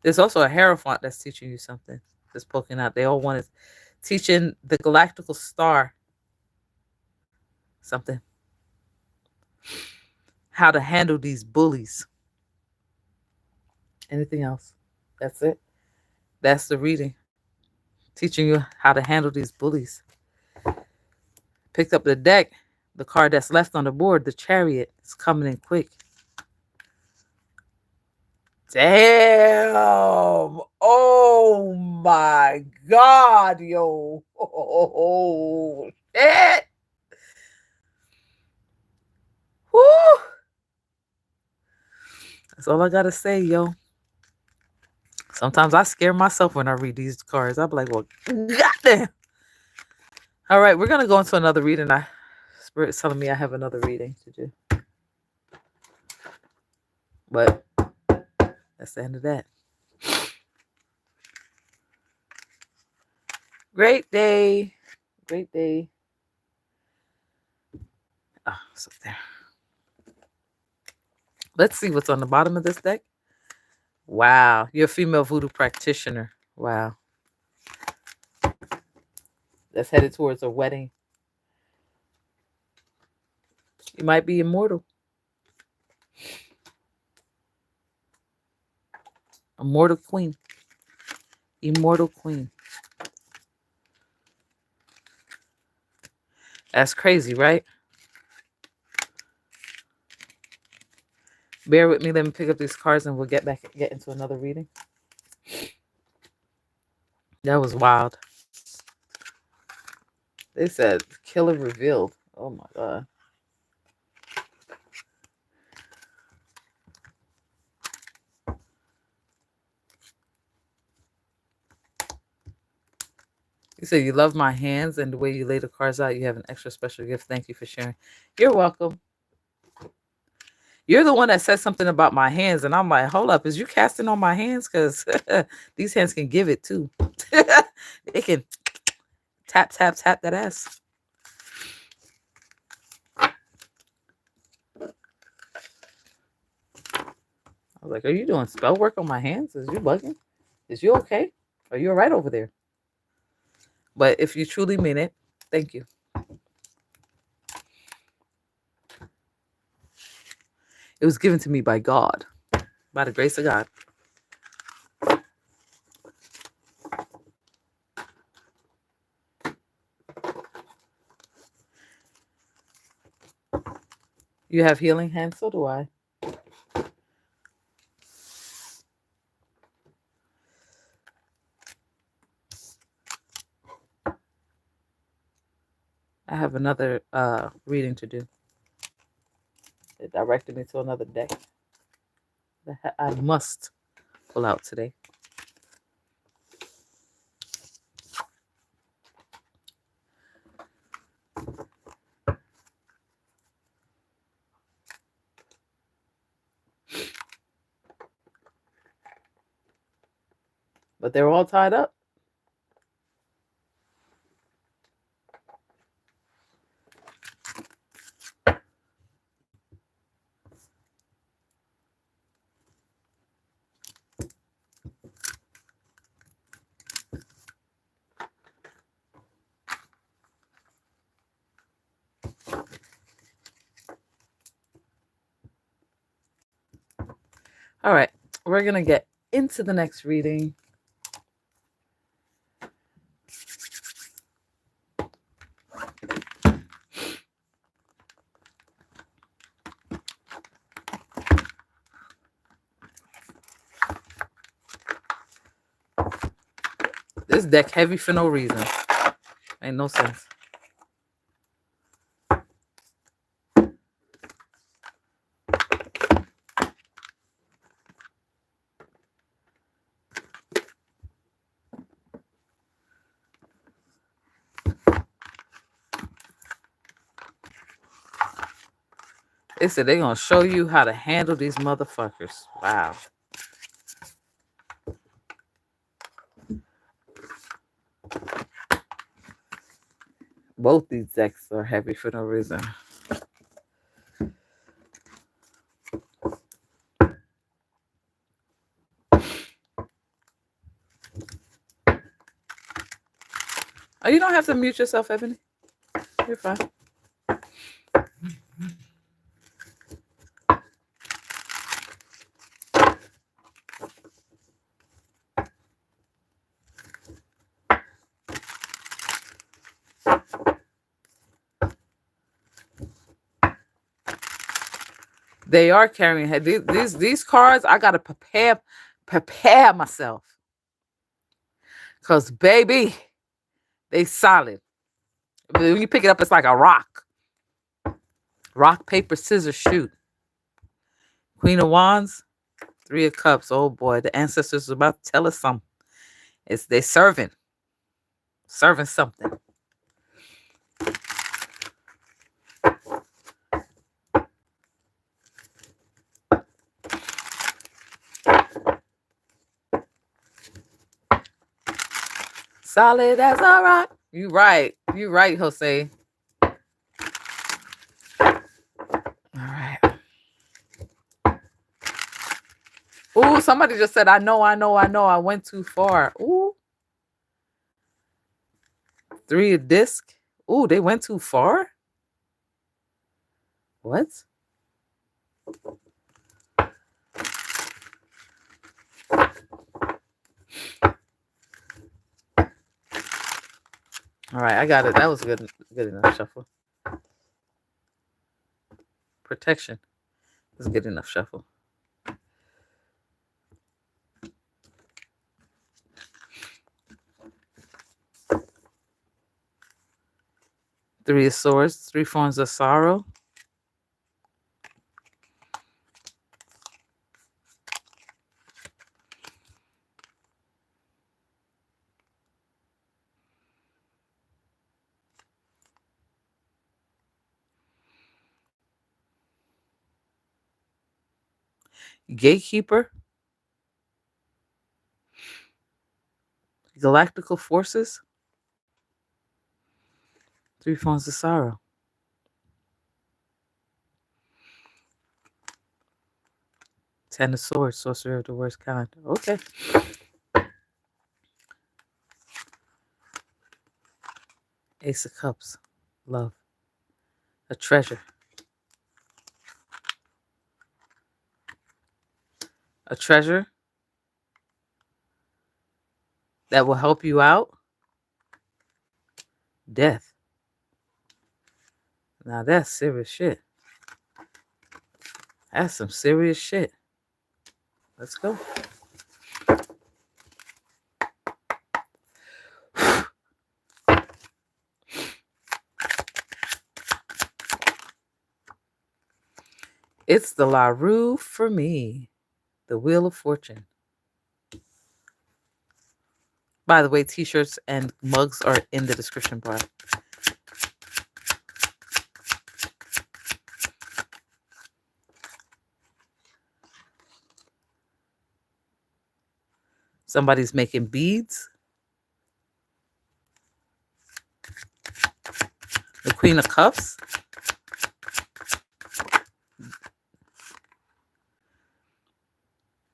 There's also a Hierophant that's teaching you something. That's poking out. They all want to teaching the galactical star something. How to handle these bullies. Anything else? That's it. That's the reading. Teaching you how to handle these bullies. Picked up the deck. The card that's left on the board, the Chariot, is coming in quick. Damn. Oh my God, yo. Oh, shit. Woo. That's all I gotta say, yo. Sometimes I scare myself when I read these cards. I'll be like, well, goddamn. All right, we're gonna go into another reading. Spirit's telling me I have another reading to do. But that's the end of that. Great day. Great day. Oh, it's up there. Let's see what's on the bottom of this deck. Wow. You're a female voodoo practitioner. Wow. That's headed towards a wedding. You might be immortal. Immortal queen. Immortal queen. That's crazy, right? Bear with me. Let me pick up these cards and we'll get into another reading. That was wild. They said killer revealed. Oh my God. You said you love my hands and the way you lay the cards out. You have an extra special gift. Thank you for sharing. You're welcome. You're the one that said something about my hands, and I'm like, hold up, is you casting on my hands? Because these hands can give it too. They can tap, tap, tap that ass. I was like, are you doing spell work on my hands? Is you bugging? Is you okay? Are you all right over there? But if you truly mean it, thank you. It was given to me by God, by the grace of God. You have healing hands, so do I. I have another reading to do. It directed me to another deck that I must pull out today. But they're all tied up. All right, we're going to get into the next reading. deck heavy for no reason. Ain't no sense. They said they're going to show you how to handle these motherfuckers. Wow. Both these decks are heavy for no reason. Oh, you don't have to mute yourself, Ebony. You're fine. They are carrying head. These cards, I gotta prepare myself. Cause baby, they solid. When you pick it up, it's like a rock. Rock, paper, scissors, shoot. Queen of Wands, Three of Cups. Oh boy, the ancestors are about to tell us something. They serving something. Solid as a rock. You right, Jose. All right. Ooh, somebody just said, I know, I went too far. Ooh. Three of disc. Ooh, they went too far? What? All right, I got it. That was good enough shuffle. Protection is good enough shuffle. Three of Swords, three forms of sorrow. Gatekeeper. Galactical forces. Three forms of sorrow. Ten of Swords, sorcerer of the worst kind. Okay. Ace of Cups, love. A treasure. A treasure that will help you out. Death. Now that's serious shit. That's some serious shit. Let's go. It's the LaRoue for me. The Wheel of Fortune. By the way, t-shirts and mugs are in the description bar. Somebody's making beads. The Queen of Cups.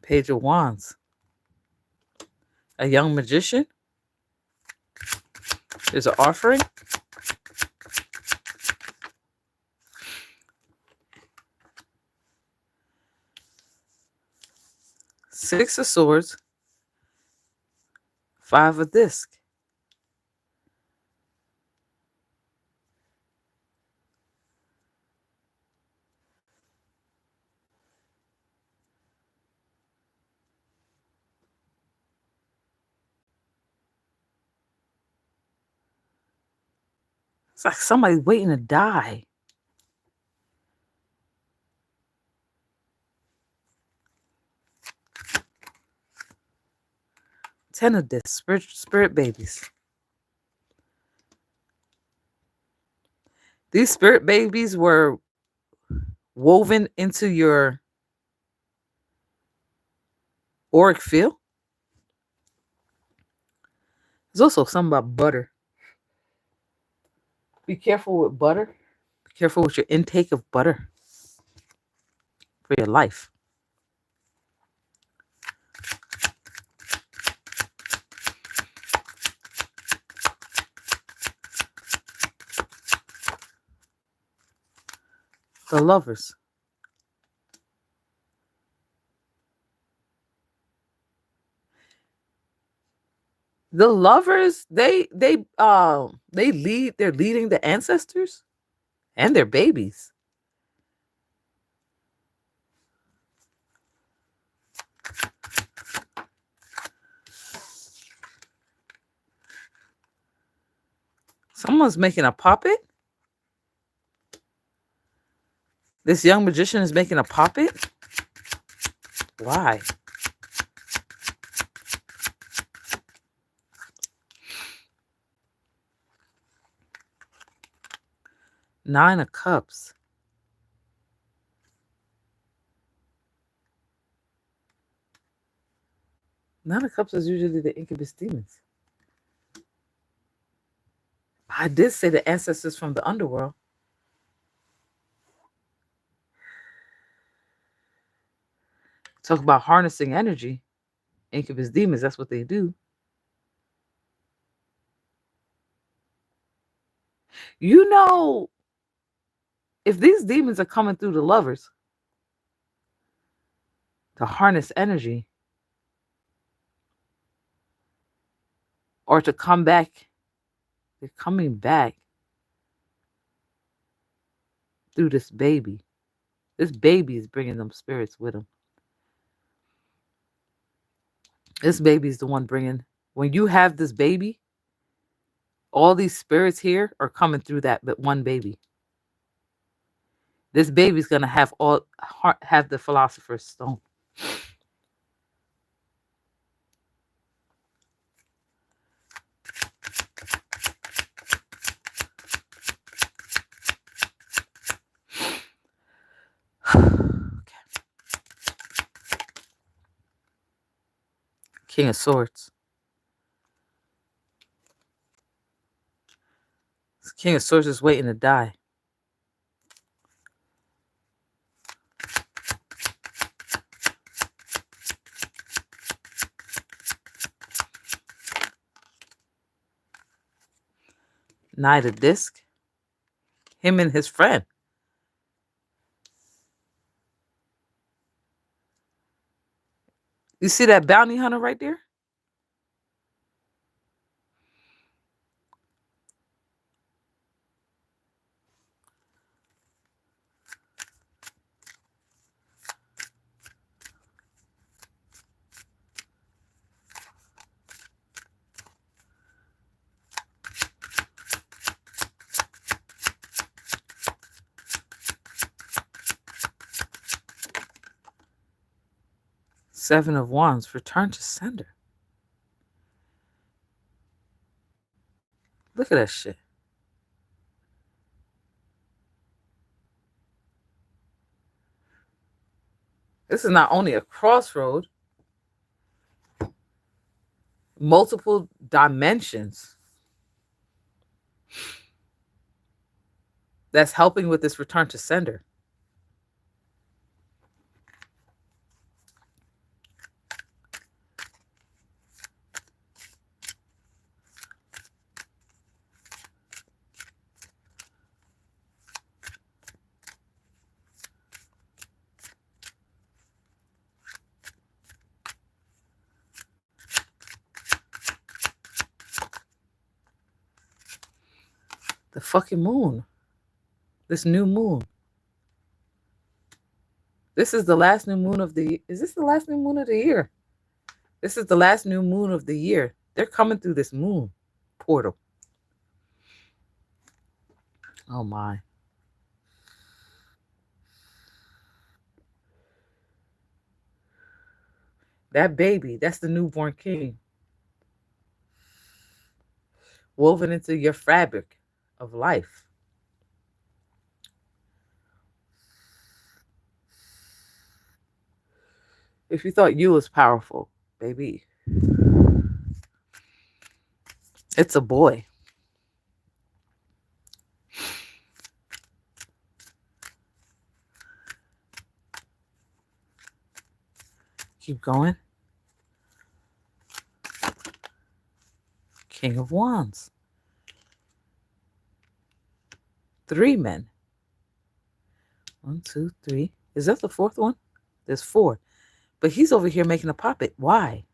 Page of Wands. A young magician. There's an offering. Six of Swords. Five of disc. It's like somebody's waiting to die. Ten of this, spirit babies. These spirit babies were woven into your auric field. There's also something about butter. Be careful with butter. Be careful with your intake of butter for your life. The Lovers. The Lovers, they're leading the ancestors and their babies. Someone's making a puppet. This young magician is making a puppet. Why? Nine of Cups. Nine of Cups is usually the incubus demons. I did say the ancestors from the underworld. Talk about harnessing energy. Incubus demons, that's what they do. You know, if these demons are coming through the Lovers to harness energy or to come back, they're coming back through this baby. This baby is bringing them spirits with them. This baby is the one bringing. When you have this baby, all these spirits here are coming through that but one baby. This baby's gonna have the Philosopher's Stone. King of Swords. This King of Swords is waiting to die. Knight of Disc. Him and his friend. You see that bounty hunter right there? Seven of Wands, return to sender. Look at that shit. This is not only a crossroad, multiple dimensions that's helping with this return to sender. The fucking moon. This new moon. This is the last new moon of the... Is this the last new moon of the year? This is the last new moon of the year. They're coming through this moon portal. Oh my. That baby, that's the newborn king. Woven into your fabric of life. If you thought you was powerful, baby, it's a boy. Keep going. King of Wands. 3 men. 1, 2, 3. Is that the 4th one? There's 4. But he's over here making a puppet. Why?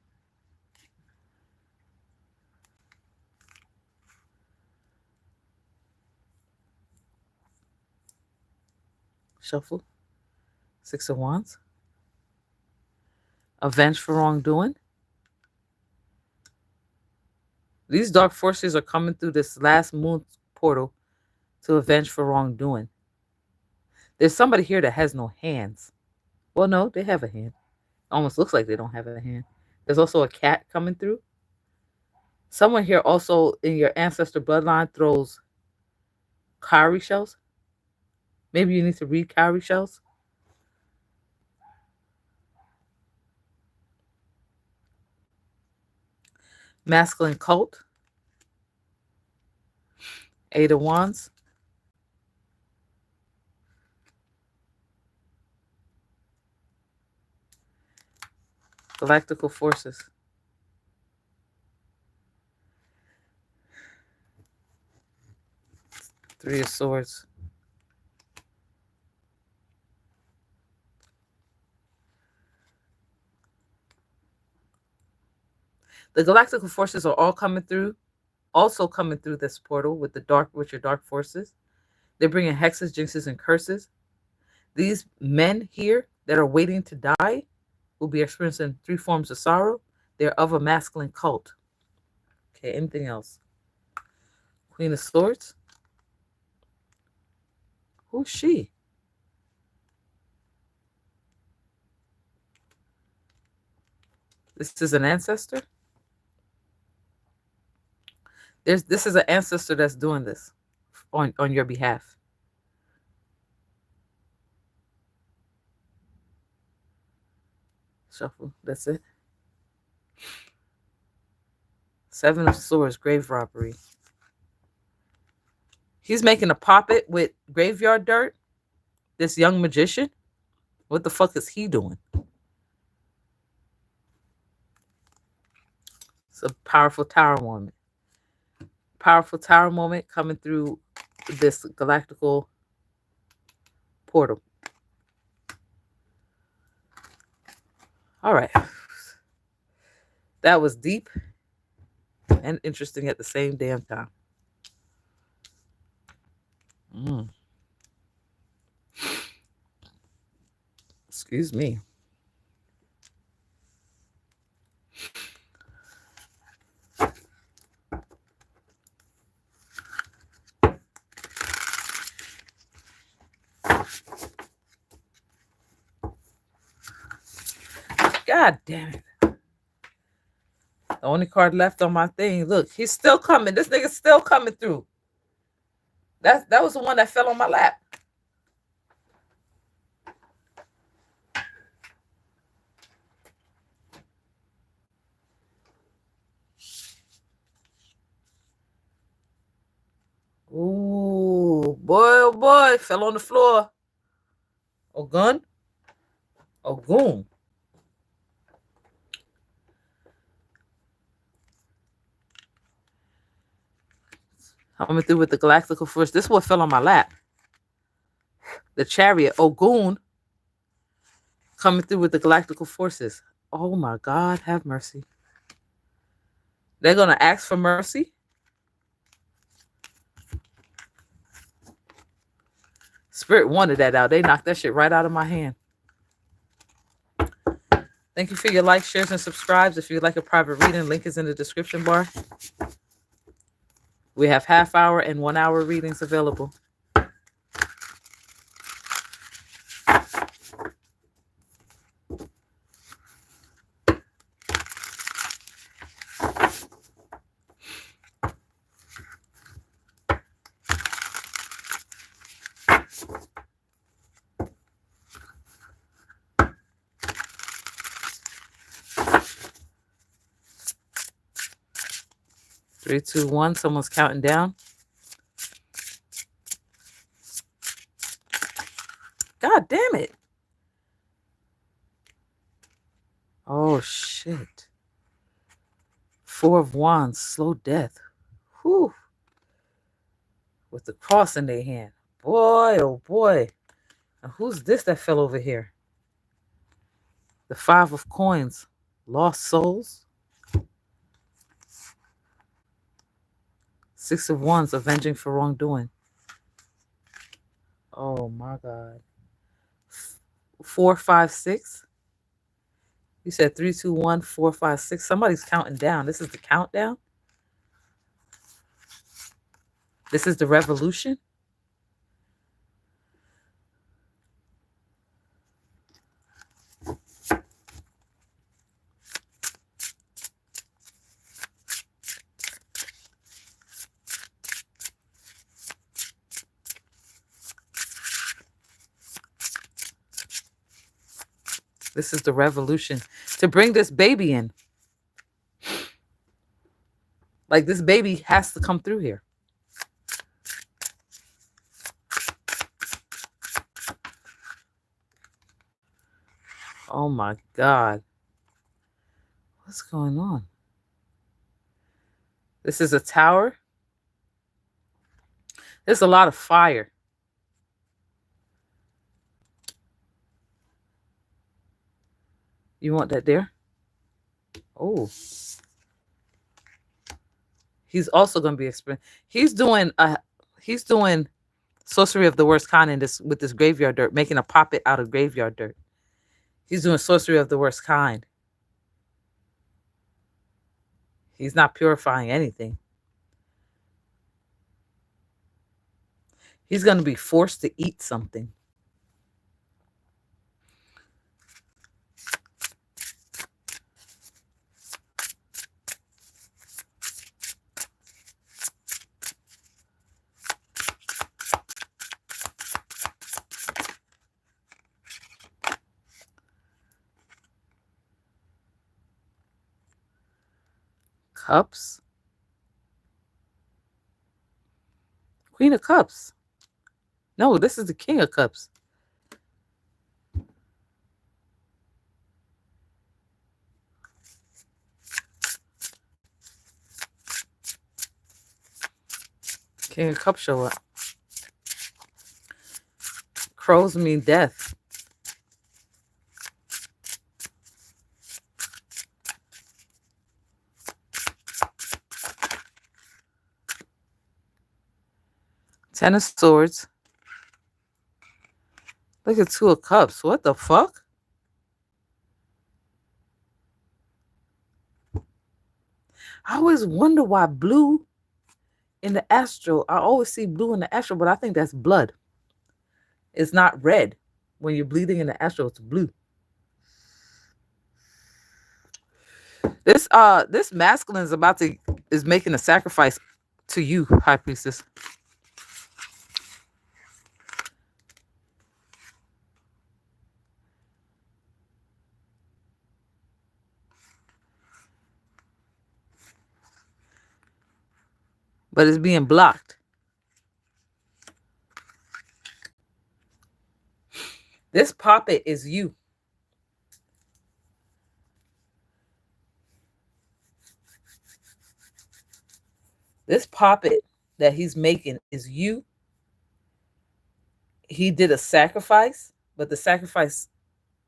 Shuffle. 6 of Wands. Avenge for wrongdoing. These dark forces are coming through this last moon portal to avenge for wrongdoing. There's somebody here that has no hands. Well, no, they have a hand. Almost looks like they don't have a hand. There's also a cat coming through. Someone here also in your ancestor bloodline throws cowrie shells. Maybe you need to read cowrie shells. Masculine cult. 8 of Wands. Galactical forces. Three of Swords. The galactical forces are all coming through, also coming through this portal with your dark forces. They're bringing hexes, jinxes, and curses. These men here that are waiting to die will be experiencing 3 forms of sorrow. They're of a masculine cult. Okay, anything else? Queen of Swords. Who's she? This is an ancestor? This is an ancestor that's doing this on your behalf. Shuffle. That's it. 7 of Swords, grave robbery. He's making a puppet with graveyard dirt. This young magician. What the fuck is he doing? It's a powerful tower moment. Powerful tower moment coming through this galactical portal. All right. That was deep and interesting at the same damn time. Excuse me. God damn it. The only card left on my thing. Look, he's still coming. This nigga's still coming through. That was the one that fell on my lap. Ooh, boy, oh boy, fell on the floor. Oh, gun. Oh, goon. Coming through with the galactical force. This one fell on my lap. The chariot, Ogun, coming through with the galactical forces. Oh my God, have mercy. They're going to ask for mercy. Spirit wanted that out. They knocked that shit right out of my hand. Thank you for your likes, shares, and subscribes. If you'd like a private reading, link is in the description bar. We have half-hour and 1-hour readings available. 3, 2, 1. Someone's counting down. God damn it. Oh, shit. 4 of Wands, slow death. Whew. With the cross in their hand. Boy, oh boy. Now, who's this that fell over here? The 5 of Coins, lost souls. 6 of Wands, avenging for wrongdoing. Oh my God. 4, 5, 6. You said 3, 2, 1, 4, 5, 6. Somebody's counting down. This is the countdown. This is the revolution. This is the revolution to bring this baby in. Like, this baby has to come through here. Oh my God. What's going on? This is a tower. There's a lot of fire. You want that there? Oh. He's also going to be experiencing. He's doing sorcery of the worst kind in this with this graveyard dirt, making a puppet out of graveyard dirt. He's doing sorcery of the worst kind. He's not purifying anything. He's going to be forced to eat something. Cups. Queen of Cups. No, this is the King of Cups. King of Cups show up. Crows mean death. Ten of Swords. Look at 2 of Cups. What the fuck? I always wonder why blue in the astral. I always see blue in the astral, but I think that's blood. It's not red. When you're bleeding in the astral, it's blue. This masculine is making a sacrifice to you, High Priestess. But it's being blocked. This puppet is you. This puppet that he's making is you. He did a sacrifice, but the sacrifice,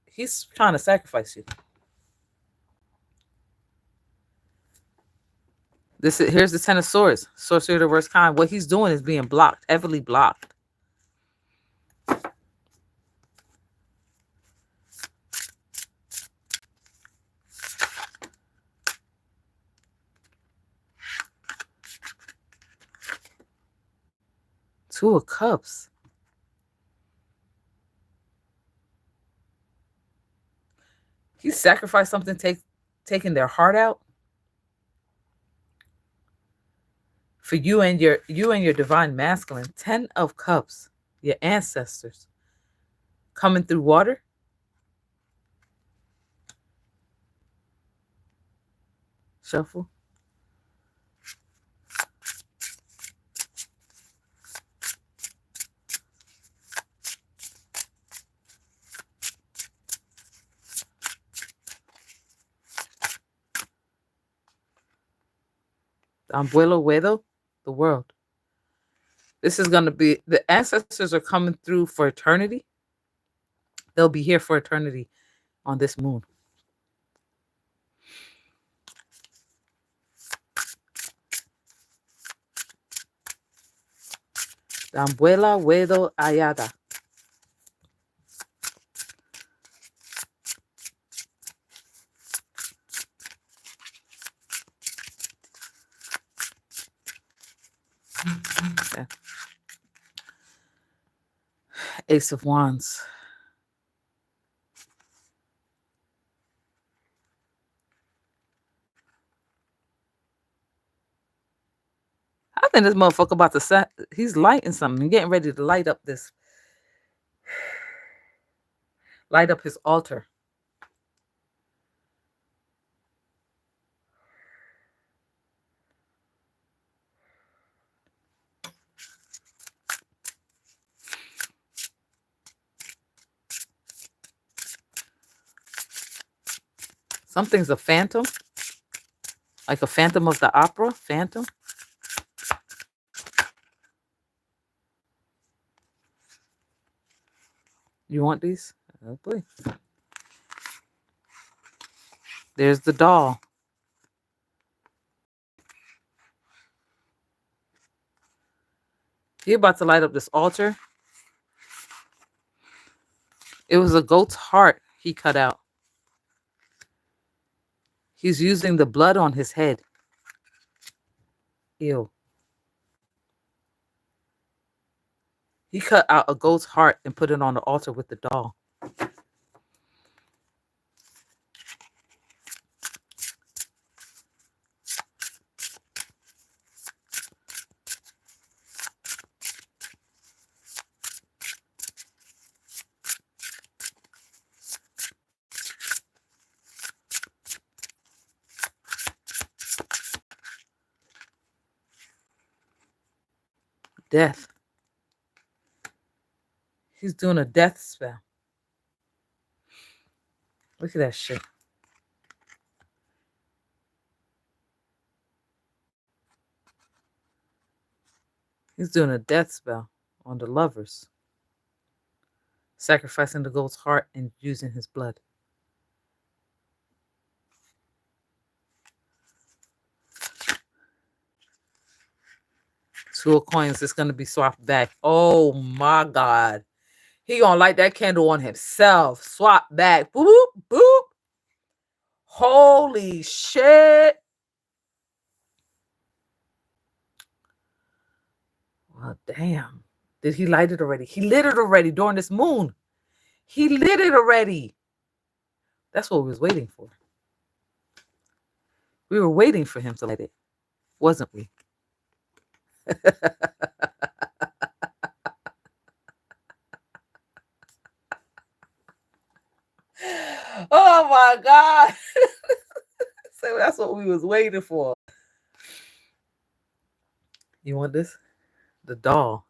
he's trying to sacrifice you. Here's the 10 of Swords, sorcery of the worst kind. What he's doing is being blocked, heavily blocked. Two of Cups. He sacrificed something, taking their heart out for you and your divine masculine. 10 of Cups, your ancestors coming through water. Shuffle. Abuelo Wedo, the world. This is going to be, the ancestors are coming through for eternity. They'll be here for eternity on this moon. Abuela Wedo Ayada. Okay. Ace of Wands. I think this motherfucker about to set, he's lighting something, getting ready to light up his altar. Something's a phantom, like a Phantom of the Opera, phantom. You want these? Oh boy. There's the doll. He about to light up this altar. It was a goat's heart he cut out. He's using the blood on his head. Ew. He cut out a goat's heart and put it on the altar with the doll. Death. He's doing a death spell. Look at that shit. He's doing a death spell on the lovers. Sacrificing the goat's heart and using his blood. Two of coins is going to be swapped back. Oh my God. He going to light that candle on himself. Swap back. Boop, boop. Holy shit. Well, damn. Did he light it already? He lit it already during this moon. He lit it already. That's what we was waiting for. We were waiting for him to light it. Wasn't we? Oh my God. So that's what we was waiting for. You want this? The doll.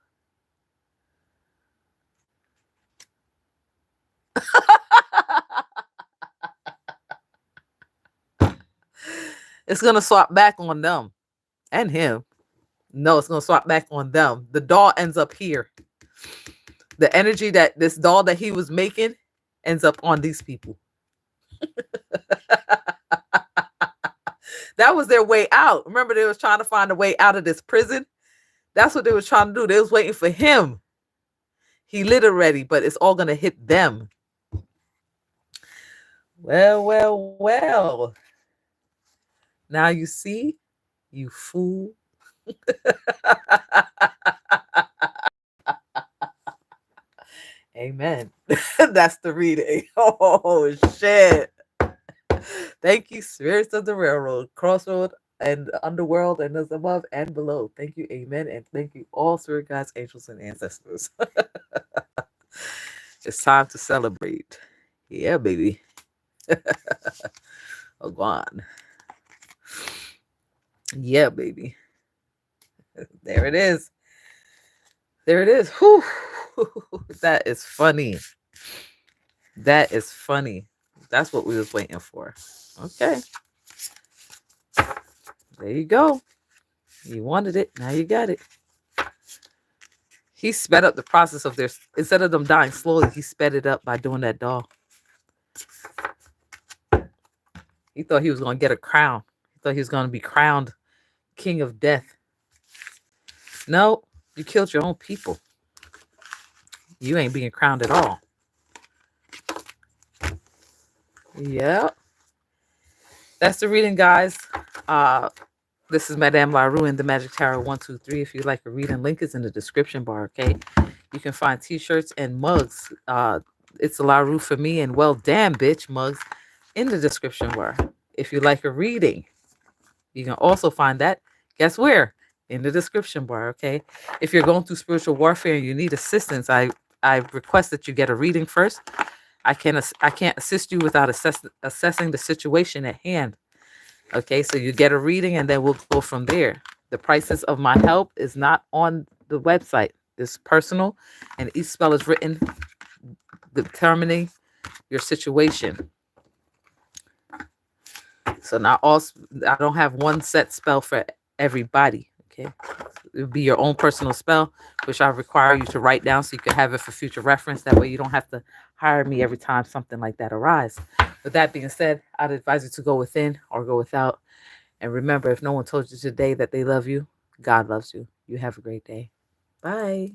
It's going to swap back on them and him. No, it's going to swap back on them. The doll ends up here. The energy that this doll that he was making ends up on these people. That was their way out. Remember, they was trying to find a way out of this prison. That's what they was trying to do. They was waiting for him. He lit already, but it's all going to hit them. Well, well, well. Now you see, you fool. Amen. That's the reading. Oh, shit. Thank you, spirits of the railroad, crossroad, and underworld, and those above and below. Thank you, amen. And thank you, all spirit guides, angels, and ancestors. It's time to celebrate. Yeah, baby. Oh, go on. Yeah, baby. There it is. There it is. Whew. That is funny. That is funny. That's what we was waiting for. Okay. There you go. You wanted it. Now you got it. He sped up the process of instead of them dying slowly, he sped it up by doing that doll. He thought he was going to get a crown. He thought he was going to be crowned king of death. No, you killed your own people. You ain't being crowned at all. Yeah. That's the reading, guys. This is Madame LaRoue in the Magic Tower 123. If you'd like a reading, link is in the description bar, okay? You can find t-shirts and mugs. It's LaRoue for me and well damn bitch mugs in the description bar. If you like a reading, you can also find that, guess where? In the description bar, okay? If you're going through spiritual warfare and you need assistance, I request that you get a reading first. I can't assist you without assessing the situation at hand. Okay, so you get a reading and then we'll go from there. The prices of my help is not on the website. It's personal, and each spell is written determining your situation. So not all, I don't have one set spell for everybody. Okay, it would be your own personal spell, which I require you to write down so you can have it for future reference. That way you don't have to hire me every time something like that arises. With that being said, I'd advise you to go within or go without. And remember, if no one told you today that they love you, God loves you. You have a great day. Bye.